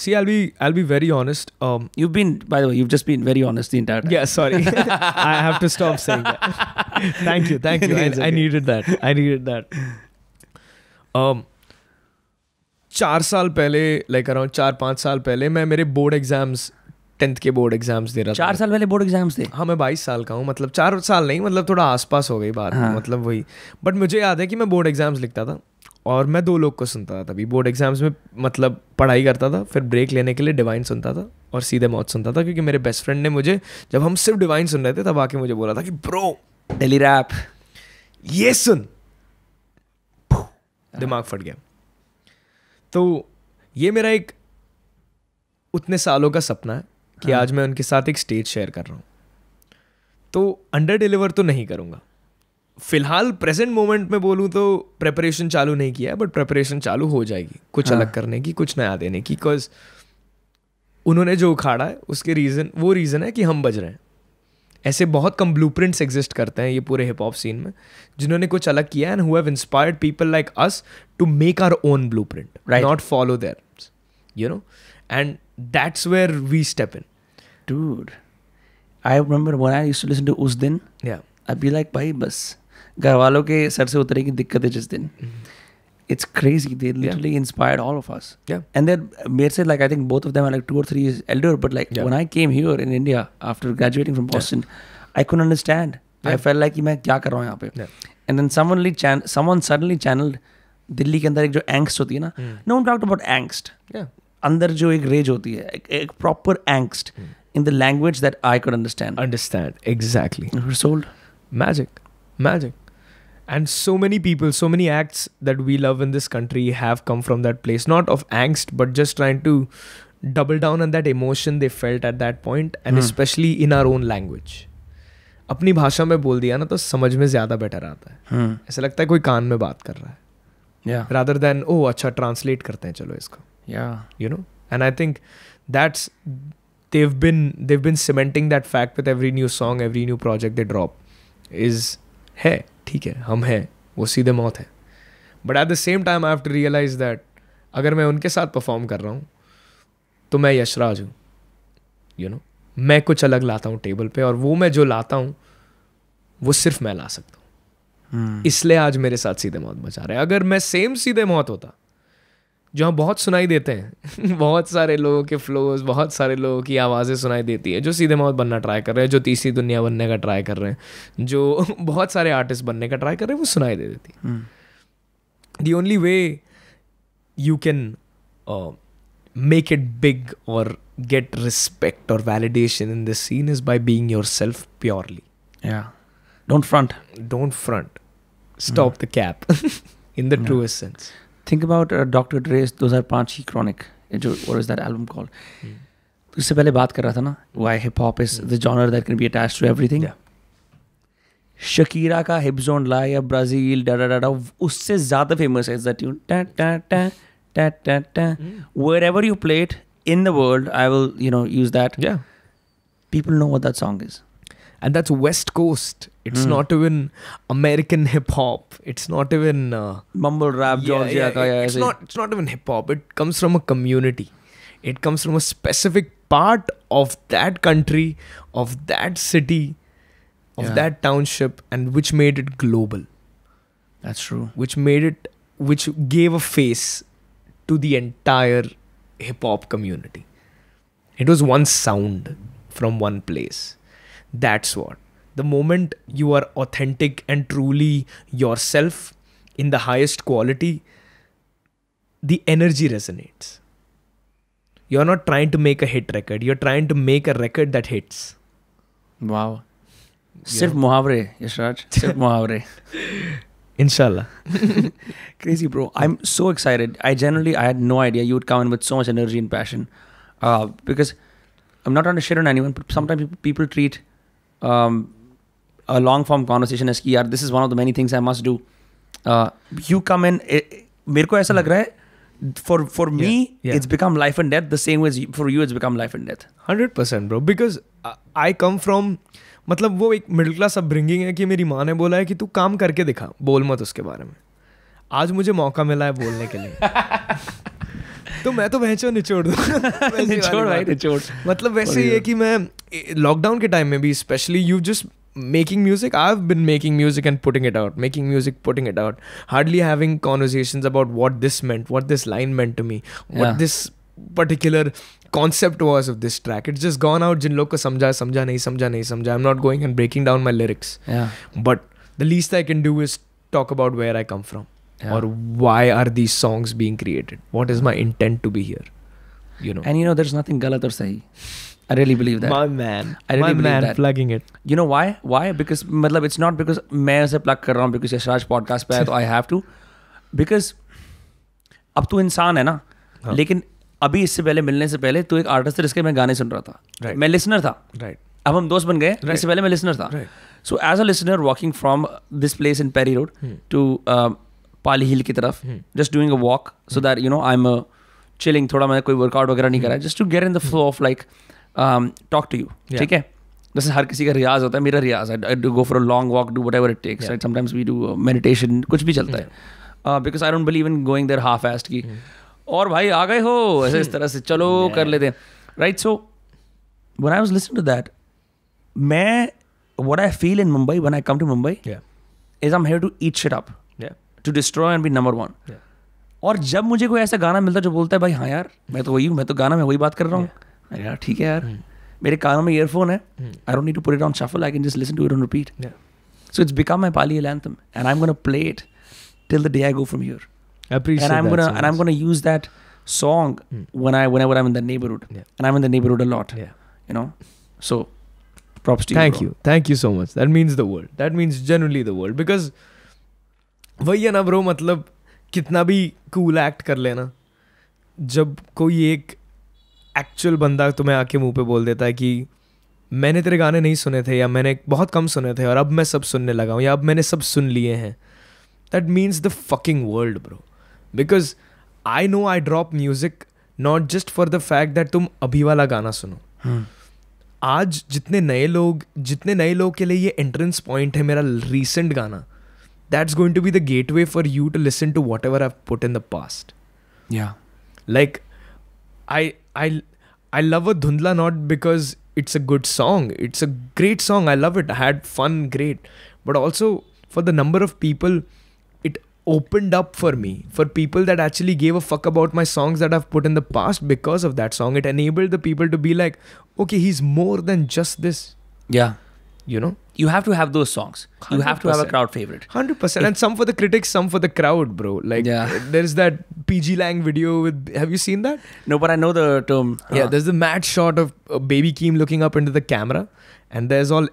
See, I'll be very honest. You've been, by the way, you've just been very honest the entire time. Yeah, sorry. I have to stop saying that. Thank you. I needed that. 4 साल पहले, like around 4-5 साल पहले, मैं मेरे board exams 10th के board exams दे रहा था. 4 साल पहले बोर्ड एग्जाम्स थे? हाँ, मैं 22 साल का हूँ. मतलब 4 साल नहीं, मतलब थोड़ा आसपास हो गई बात. हाँ. मतलब वही. बट मुझे याद है कि मैं बोर्ड एग्जाम्स लिखता था और मैं 2 लोग को सुनता था तभी. बोर्ड एग्जाम्स में मतलब पढ़ाई करता था, फिर ब्रेक लेने के लिए डिवाइन सुनता था और सीधे मौत सुनता था, क्योंकि मेरे बेस्ट फ्रेंड ने मुझे, जब हम सिर्फ डिवाइन सुन रहे थे, तब आके मुझे बोला था कि ब्रो दिल्ली रैप ये सुन. दिमाग फट गया. तो ये मेरा एक उतने सालों का सपना है कि आज मैं उनके साथ एक स्टेज शेयर कर रहा हूँ. तो अंडर डिलीवर तो नहीं करूँगा. फिलहाल प्रेजेंट मोमेंट में बोलूँ तो प्रेपरेशन चालू नहीं किया है, बट प्रेपरेशन चालू हो जाएगी कुछ अलग करने की, कुछ नया देने की. बिकॉज उन्होंने जो उखाड़ा है उसके वो रीज़न है कि हम बज रहे हैं. ऐसे बहुत कम ब्लूप्रिंट्स एग्जिस्ट करते हैं ये पूरे हिप हॉप सीन में, जिन्होंने कुछ अलग किया and who have inspired people like us to make our own blueprint, not follow theirs, you know. And that's where we step in. Dude, I remember when I used to listen to उस दिन, I'd be like, भाई बस घर वालों के sir से उतरेगी दिक्कतें जिस दिन. It's crazy. They literally inspired all of us. Yeah. And then मेरे से like I think both of them are like 2 or 3 years elder, but like when I came here in India after graduating from Boston, I couldn't understand. I felt like कि मैं क्या कर रहा हूँ यहाँ पे. And then someone suddenly channeled Delhi के अंदर एक जो angst होती है ना. No one talked about angst. अंदर जो एक rage होती है, एक proper angst. In the language that I could understand. Exactly. We're sold. Magic. And so many people, so many acts that we love in this country have come from that place. Not of angst, but just trying to double down on that emotion they felt at that point. And especially in our own language. अपनी भाषा में बोल दिया ना तो समझ में ज़्यादा बेटर आता है. ऐसा लगता है कोई कान में बात कर रहा है. Rather than, oh अच्छा translate करते हैं चलो इसको. You know? And I think that's... They've been cementing that fact with every new song, every new project they drop. है, ठीक है, हम हैं, वो सीधे मौत है. But at the same time, I have to realize that अगर मैं उनके साथ परफॉर्म कर रहा हूँ तो मैं यशराज हूँ. You know? मैं कुछ अलग लाता हूँ टेबल पे, और वो मैं जो लाता हूँ वो सिर्फ मैं ला सकता हूँ. इसलिए आज मेरे साथ सीधे मौत बचा रहे हैं. अगर मैं सेम सीधे मौत होता जहाँ बहुत सुनाई देते हैं बहुत सारे लोगों के फ्लोज, बहुत सारे लोगों की आवाज़ें सुनाई देती है जो सीधे मौत बनना ट्राई कर रहे हैं, जो तीसरी दुनिया बनने का ट्राई कर रहे हैं, जो बहुत सारे आर्टिस्ट बनने का ट्राई कर रहे हैं, वो सुनाई दे देती है. The only way you can make it big और get respect or validation in this scene is by being yourself purely. Don't front. Stop the cap in the truest sense. Think about Dr. Dre's 2005 की Chronic. What is that album called? उससे पहले बात कर रहा था ना, why hip hop is the genre that can be attached to everything. Shakira का Hip Zone La या Brazil da उससे ज़्यादा famous है that tune. Ta ta ta ta ta ta. Wherever you play it in the world, I will, use that. People know what that song is. And that's West Coast. It's not even American hip hop. It's not even mumble rap, Georgia. It's not even hip hop. It comes from a community. It comes from a specific part of that country, of that city, of that township, and which made it global. That's true. Which gave a face to the entire hip hop community. It was one sound from one place. That's what. The moment you are authentic and truly yourself in the highest quality, the energy resonates. You're not trying to make a hit record. You're trying to make a record that hits. Wow. सिर्फ मुहावरे यशराज, सिर्फ मुहावरे. Inshallah. Crazy, bro. I'm so excited. I had no idea you would come in with so much energy and passion. Because I'm not trying to shit on anyone, but sometimes people treat a long form conversation as कि यार this is one of the many things I must do. You come in, मेरे को ऐसा लग रहा है for me, it's become life and death the same way for you it's become life and death. 100% bro, because I come from, मतलब वो एक middle class upbringing है कि मेरी माँ ने बोला है कि तू काम करके दिखा, बोल मत उसके बारे में. आज मुझे मौका मिला है बोलने के लिए. तो मैं तो भैंचो निचोड़ दूँ. निचोड़. मतलब वैसे ही है कि मैं लॉकडाउन के टाइम में भी specially you just making music. I've been making music and putting it out, making music, putting it out, hardly having conversations about what this meant, what this line meant to me, what this particular concept was of this track. It's just gone out. जिन लोग को समझा नहीं समझा. I'm not going and breaking down my lyrics. But the least I can do is talk about where I come from, or why are these songs being created. What is my intent to be here? You know. And there's nothing galat or sahi. I really believe that. My man. I really believe that. Plugging it. You know why? Why? Because मतलब it's not because मैं उसे plug कर रहा हूँ because Yashraj podcast पे है तो I have to. Because अब तू इंसान है ना, लेकिन अभी इससे पहले मिलने से पहले तू एक आर्टिस्ट था जिसके मैं गाने सुन रहा था. मैं लिसनर था. अब हम दोस्त बन गए. इससे पहले मैं लिसनर था. So as a listener walking from this place in Perry Road to Pali Hill की तरफ, just doing a walk so that I'm chilling. थोड़ा मैं कोई workout वगैरह नहीं कर रहा है. Just to get in the flow of like talk to you. ठीक है. जैसे हर किसी का रियाज होता है, मेरा रियाज I do go for a long walk, do whatever it takes. Right? Sometimes we do meditation, कुछ भी चलता है. Because I don't believe in going there half-assed की और भाई आ गए हो ऐसे इस तरह से चलो कर लेते हैं. Right? So when I was listening to that, what I feel in Mumbai when I come to Mumbai is I'm here to eat shit up, to destroy and be number one. और जब मुझे कोई ऐसा गाना मिलता है जो बोलता है भाई हाँ यार मैं तो वही हूँ, मैं तो गाना में वही बात कर रहा हूँ, यार ठीक है यार, मेरे कानों में ईयरफोन है, I don't need to put it on shuffle, I can just listen to it on repeat. So it's become my Pali anthem, and I'm gonna play it till the day I go from here. I appreciate and I'm gonna use that song whenever I'm in the neighborhood, and I'm in the neighborhood a lot. So props to you. Thank you so much. That means the world. That means genuinely the world, because वही है ना bro, मतलब कितना भी cool act कर लेना, जब कोई एक एक्चुअल बंदा तुम्हें आके मुंह पे बोल देता है कि मैंने तेरे गाने नहीं सुने थे, या मैंने बहुत कम सुने थे और अब मैं सब सुनने लगा हूँ, या अब मैंने सब सुन लिए हैं, that means the fucking world bro. Because I know I drop music not just for the fact that तुम अभी वाला गाना सुनो. आज जितने नए लोग के लिए ये एंट्रेंस पॉइंट है मेरा रीसेंट गाना, that's going to be the gateway for you to listen to whatever I've put in the past. Like I love a Dhundhala not because it's a good song. It's a great song. I love it. I had fun, great. But also for the number of people it opened up for me, for people that actually gave a fuck about my songs that I've put in the past because of that song. It enabled the people to be like, okay, he's more than just this. You have to have those songs. 100%. You have to have a crowd favorite. 100%. And some for the critics, some for the crowd, bro. Like, there's that PG Lang video with... Have you seen that? No, but I know the term. There's the mad shot of Baby Keem looking up into the camera. And there's all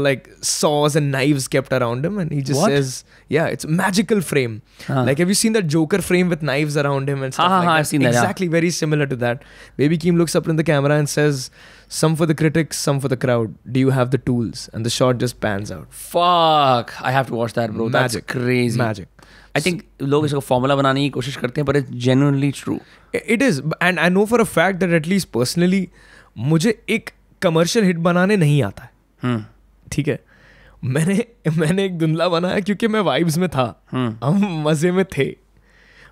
like saws and knives kept around him. And he just says... Yeah, it's a magical frame. Like, have you seen that Joker frame with knives around him and stuff like that? I've seen that. Exactly, very similar to that. Baby Keem looks up in the camera and says... Some for the critics, some for the crowd. Do you have the tools? And the shot just pans out. Fuck. I have to watch that, bro. Magic. That's crazy. Magic. I think लोग इसको formula बनाने की कोशिश करते हैं, but it's genuinely true. It is. And I know for a fact that at least personally, मुझे एक commercial hit बनाने नहीं आता है. ठीक है. मैंने एक धुंधला बनाया क्योंकि मैं vibes में था. हम मजे में थे.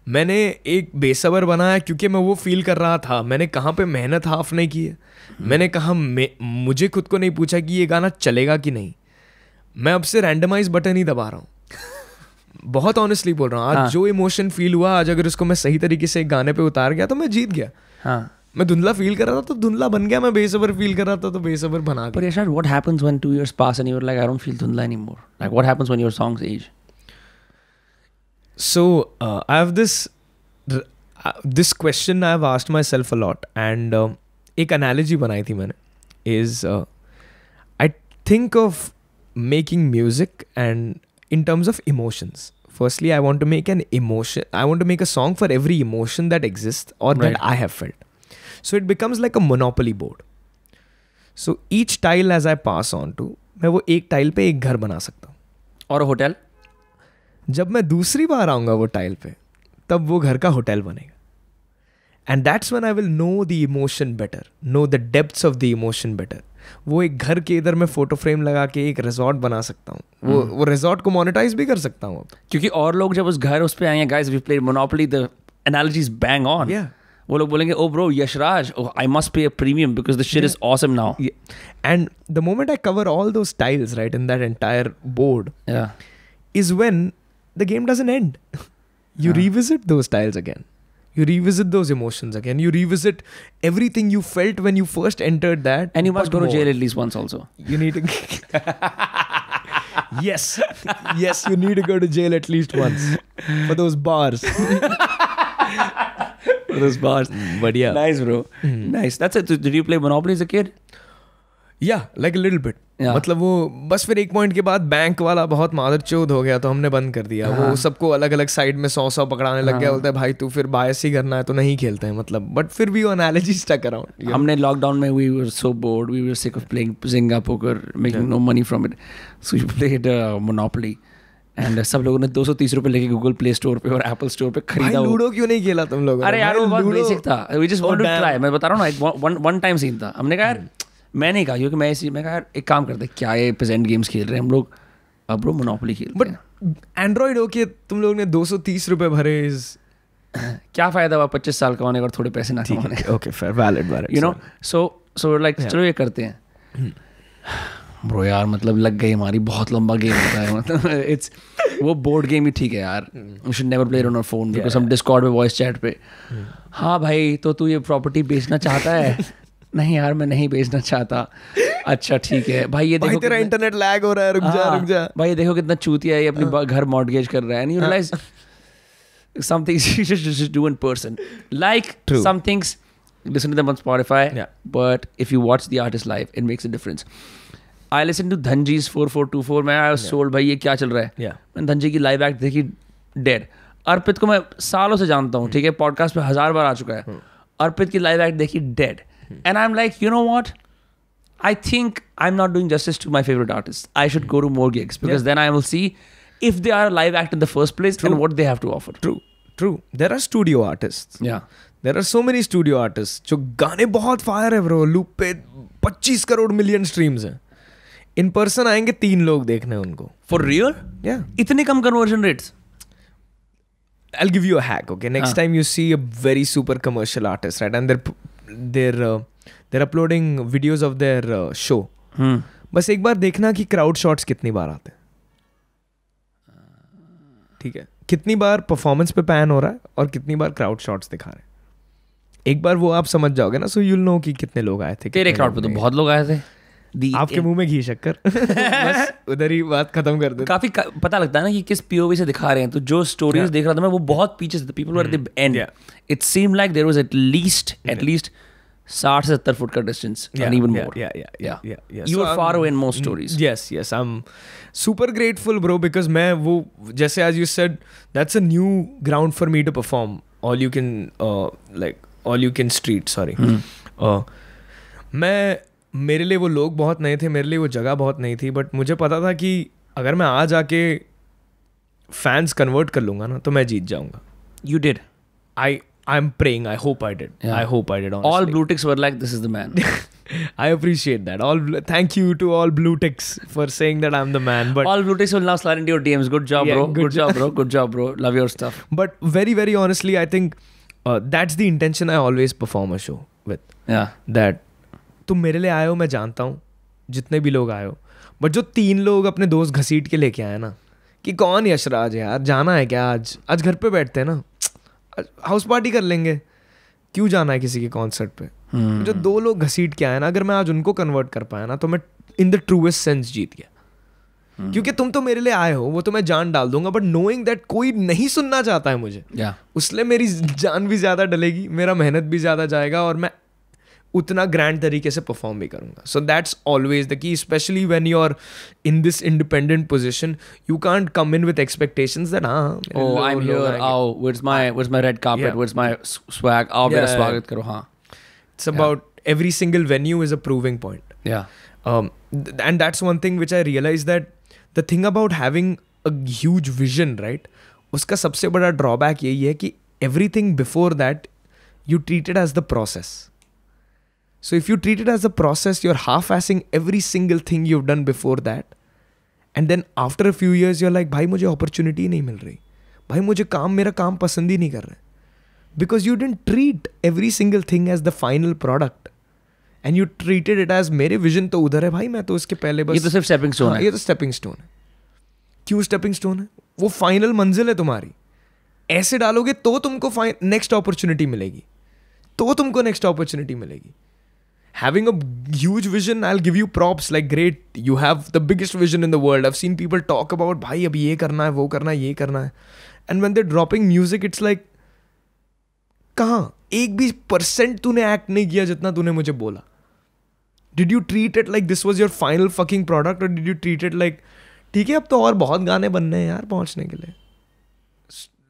मैंने एक बेसबर बनाया क्योंकि मैं वो फील कर रहा था. मैंने कहाँ पे मेहनत हाफ नहीं की है. मैंने कहा मुझे खुद को नहीं पूछा कि ये गाना चलेगा कि नहीं. मैं अब से रैंडमाइज बटन ही दबा रहा हूँ. बहुत ऑनेस्टली बोल रहा हूँ. आज जो इमोशन फील हुआ, आज अगर उसको मैं सही तरीके से एक गाने पे उतार गया तो मैं जीत गया. हाँ. मैं धुंधला फील कर रहा था तो धुंधला बन गया, मैं बेसबर फील कर रहा था तो बेसबर बना But Yashraj, what happens when 2 years pass and you're like, I don't feel Dhundhala anymore? Like, what happens when your songs age? So I have this question I have asked myself a lot, and एक analogy बनाई थी मैंने is I think of making music and in terms of emotions. Firstly, I want to make a song for every emotion that exists or that I have felt. So it becomes like a monopoly board. So each tile as I pass on to, मैं वो एक tile पे एक घर बना सकता हूँ. और होटल? जब मैं दूसरी बार आऊँगा वो टाइल पे, तब वो घर का होटल बनेगा. And that's when I will know the emotion better, know the depths of the emotion better. वो एक घर के इधर मैं फोटो फ्रेम लगा के एक रिजॉर्ट बना सकता हूँ. वो रिजॉर्ट को मोनेटाइज भी कर सकता हूँ. क्योंकि और लोग जब उस घर उस पे आएंगे, guys, we played Monopoly, the analogy is bang on. Yeah. वो लोग बोलेंगे, oh bro, Yashraj, oh, I must pay a premium because the shit is awesome now. Yeah. And the moment I cover all those tiles, right, in that entire board, is when the game doesn't end. You revisit those tiles again. You revisit those emotions again. You revisit everything you felt when you first entered that. And you must go to jail at least once also. You need to... Yes, you need to go to jail at least once for those bars. For those bars. But yeah. Nice, bro. Nice. That's it. Did you play Monopoly as a kid? Yeah, like a little bit. मतलब वो बस फिर एक point के बाद bank वाला बहुत मादरचोद हो गया तो हमने बंद कर दिया. वो सबको अलग अलग साइड में 100 पकड़ाने लग गया. बोलता है भाई तू फिर बायस ही करना है तो नहीं खेलते हैं मतलब. बट फिर भी वो एनालॉजी स्टक अराउंड. हमने लॉकडाउन में we were so bored, we were sick of playing Zynga poker, making no money from it, so we played Monopoly. And सब लोगों ने 230 रुपए लेके गूगल प्ले स्टोर पे और एप्पल स्टोर पे खरीदा. लूडो क्यों नहीं खेला तुम लोगों ने? अरे यार वो बहुत बेसिक था. We just wanted to try. मैं बता रहा हूँ ना, वन टाइम सीन था. हमने कहा यार, मैंने कहा क्योंकि मैं कहा यार एक काम करते, क्या ये पेजेंट गेम्स खेल रहे हैं हम लोग, अब ब्रो मोनोपोली खेल. बट एंड्रॉइड हो के तुम लोग ने 230 रुपए भरे. क्या फायदा हुआ 25 साल कमाने का और थोड़े पैसे ना कमाने. Okay fair, valid. You know, so like चलो ये करते हैं. ब्रो यार मतलब लग गई हमारी, बहुत लंबा गेम होता है. मतलब इट्स वो बोर्ड गेम ही ठीक है यार. We should never play it on our phone because हम डिस्कॉर्ड पे वॉइस चैट पे, हाँ भाई तो तू ये प्रॉपर्टी बेचना चाहता है? नहीं यार मैं नहीं बेचना चाहता. अच्छा ठीक है भाई, ये देखो तेरा इंटरनेट लैग हो रहा है, रुक जा भाई, ये देखो कितना चूतिया है, ये अपनी घर मॉर्टगेज कर रहा है. And you realise some things you should just do in person. Like some things, listen to them on Spotify, but if you watch the artist live, it makes a difference. I listened to Dhanji's 4424. मैं I was sold भाई ये क्या चल रहा है. मैंने धनजी की live act देखी, डेड. अर्पित को मैं सालों से जानता हूँ, ठीक है, पॉडकास्ट पे 1000 बार आ चुका है. अर्पित की लाइव एक्ट देखी, dead. And I'm like, you know what? I think I'm not doing justice to my favorite artists. I should go to more gigs because then I will see if they are a live act in the first place and what they have to offer. True. There are studio artists. Yeah. There are so many studio artists जो गाने बहुत fire है bro, loop पे 25 crore million streams हैं. In person आएंगे 3 लोग देखने उनको. For real? Yeah. इतने कम conversion rates? I'll give you a hack, okay? Next time you see a very super commercial artist, right? And they're uploading videos of their show. बस एक बार देखना कि क्राउड शॉट्स कितनी बार आते हैं. ठीक है, कितनी बार परफॉर्मेंस पे पैन हो रहा है और कितनी बार क्राउड शॉट्स दिखा रहे हैं. एक बार वो आप समझ जाओगे ना, सो यूल नो कि कितने लोग आए थे. तेरे क्राउड पे तो बहुत लोग आए थे. आपके मुंह में घी शक्कर. बस उधर ही बात खत्म कर दे. काफी पता लगता है ना कि किस पीओवी से दिखा रहे हैं. तो जो स्टोरीज देख रहा था मैं, वो बहुत पीछे से, people were at the end. It seemed like there was at least 60 से 70 फुट का distance, and even more. Yeah. You were far away in most stories. Yes. I'm super grateful, bro, because मैं वो जैसे as you said, that's a new ground for me to perform. All you can street. Sorry. मेरे लिए वो लोग बहुत नए थे, मेरे लिए वो जगह बहुत नई थी, बट मुझे पता था कि अगर मैं आज आके फैंस कन्वर्ट कर लूंगा ना तो मैं जीत जाऊंगा. You did. I'm praying. I hope I did. Yeah. I hope I did. Honestly. All blue ticks were like, this is the man. I appreciate that. Thank you to all blue ticks for saying that I'm the man. But all blue ticks will now slide into your DMs. Good job, bro. Good job, bro. Love your stuff. But very, very honestly, I think that's the intention I always perform a show with. Yeah. That तुम मेरे लिए आए हो, मैं जानता हूँ जितने भी लोग आए हो, बट जो 3 लोग अपने दोस्त घसीट के लेके आए ना कि कौन यशराज है यार, जाना है क्या, आज घर पे बैठते हैं ना, हाउस पार्टी कर लेंगे. क्यों जाना है किसी के कॉन्सर्ट पे? जो 2 लोग घसीट के आए ना, अगर मैं आज उनको कन्वर्ट कर पाया ना तो मैं इन द ट्रूएस्ट सेंस जीत गया. क्योंकि तुम तो मेरे लिए आए हो, वो तो मैं जान डाल दूंगा, बट नोइंग दैट कोई नहीं सुनना चाहता है मुझे, उसलिए मेरी जान भी ज्यादा डलेगी, मेरा मेहनत भी ज्यादा जाएगा और मैं उतना ग्रैंड तरीके से परफॉर्म भी करूंगा. So that's always the key, specially when you are in this independent position. You can't come in with expectations that I am here, आओ, where's my red carpet, where's my swag, आओ मेरा स्वागत करो. हाँ, it's about every single venue is a proving point. And that's one thing which I realized, that the thing about having a huge vision, right, उसका सबसे बड़ा drawback यही है कि everything before that you treat it as the process. So if you treat it as a process, you're half-assing every single thing you've done before that, and then after a few years you're like, भाई मुझे opportunity नहीं मिल रही, भाई मुझे मेरा काम पसंद ही नहीं कर रहा, because you didn't treat every single thing as the final product. And you treated it as मेरे विजन तो उधर है भाई, मैं तो उसके पहले बस, ये तो सिर्फ स्टेपिंग स्टोन है. ये तो स्टेपिंग स्टोन है. क्यों स्टेपिंग स्टोन है? वो फाइनल मंजिल है तुम्हारी. ऐसे डालोगे तो तुमको नेक्स्ट अपॉर्चुनिटी मिलेगी, तो तुमको नेक्स्ट अपॉर्चुनिटी मिलेगी. Having a huge vision, I'll give you props, like great, you have the biggest vision in the world. I've seen people talk about भाई अब ये करना है, वो करना है, ये करना है. And when they're dropping music, it's like, कहाँ 1% तूने एक्ट नहीं किया जितना तूने मुझे बोला. Did you treat it like this was your final fucking product, or did you treat it like, ठीक है अब तो और बहुत गाने बनने हैं यार पहुंचने के लिए?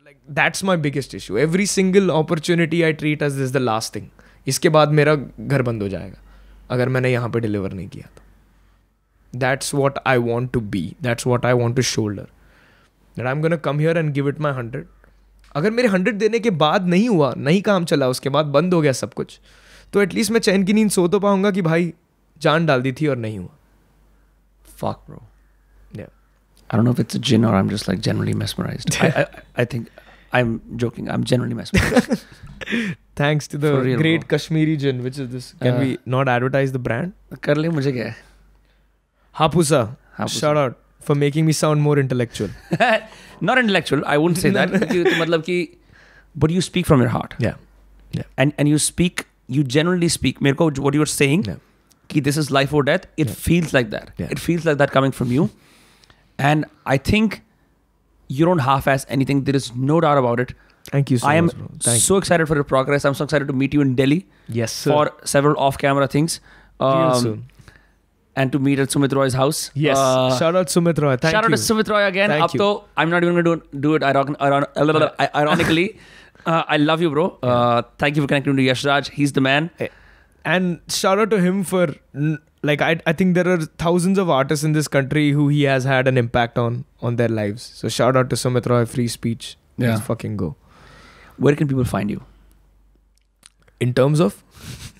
Like that's my biggest issue. Every single opportunity I treat as this is the last thing. इसके बाद मेरा घर बंद हो जाएगा अगर मैंने यहाँ पे डिलीवर नहीं किया तो. That's what I want to be. That's what I want to shoulder. That I'm gonna come here and give it my 100. अगर मेरे 100 देने के बाद नहीं हुआ, नहीं काम चला, उसके बाद बंद हो गया सब कुछ, तो एटलीस्ट मैं चैन की नींद सो तो पाऊंगा कि भाई जान डाल दी थी और नहीं हुआ. Fuck, bro. Yeah. I don't know if it's a gin or I'm just like generally mesmerized. I think I'm joking. I'm generally mesmerized. Thanks to the real, great bro. Kashmiri gin, which is this. Can we not advertise the brand? कर ले, मुझे क्या है? Hapusa. Shout out for making me sound more intellectual. Not intellectual. I wount't say that. क्योंकि मतलब कि, but you speak from your heart. Yeah. Yeah. And you speak. You genuinely speak. मेरे को what you're saying. Yeah. कि this is life or death. It feels like that. Yeah. It feels like that coming from you. And I think you don't half-ass anything. There is no doubt about it. Thank you so I am much, bro. Thank so excited for your progress. I'm so excited to meet you in Delhi. Yes, sir. For several off-camera things. Real soon. And to meet at Sumit Roy's house. Yes. Shout out Sumit Roy. Thank shout you. out to Sumit Roy again. Thank Up you. to, I'm not even going to do it ironically. I love you, bro. Thank you for connecting to Yashraj. He's the man. And shout out to him for, like, I think there are thousands of artists in this country who he has had an impact on their lives. So shout out to Sumit Roy, free speech. Yeah. Let's fucking go. Where can people find you? In terms of?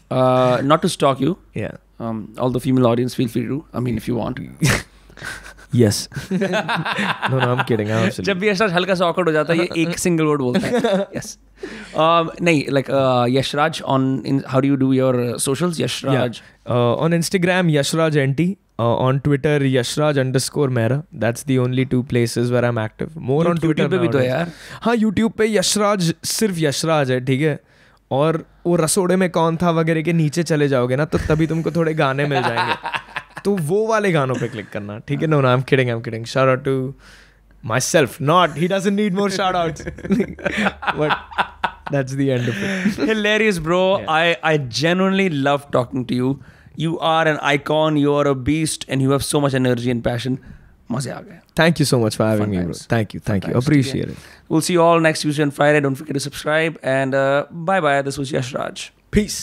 Not to stalk you. Yeah. All the female audience, feel free to. I mean, if you want. Yes. No, I'm kidding. I'm absolutely. जब भी यशराज हल्का सा awkward हो जाता है, ये एक single word बोलता है. Yes. नहीं, like Yashraj how do you do your socials? Yashraj. On Instagram, Yashraj NT. On Twitter, Yashraj_Mehra. That's the only 2 places where I'm active. More on Twitter. YouTube पे भी तो है यार. हाँ, YouTube पे यशराज, सिर्फ यशराज है, ठीक है. और वो रसोड़े में कौन था वगैरह के नीचे चले जाओगे ना, तो तभी तुमको थोड़े गाने मिल जाएंगे. तो वो वाले गानों पे क्लिक करना, ठीक है. No, I'm kidding. Shout out to myself. Not, he doesn't need more shout outs. But that's the end of it. Hilarious, bro. Yeah. I genuinely love talking to you. You are an icon. You are a beast, and you have so much energy and passion. मजे आ गए. Thank you so much for having me, bro. Thank you. Appreciate it. We'll see you all next Tuesday and Friday. Don't forget to subscribe, and bye bye. This was Yashraj. Peace.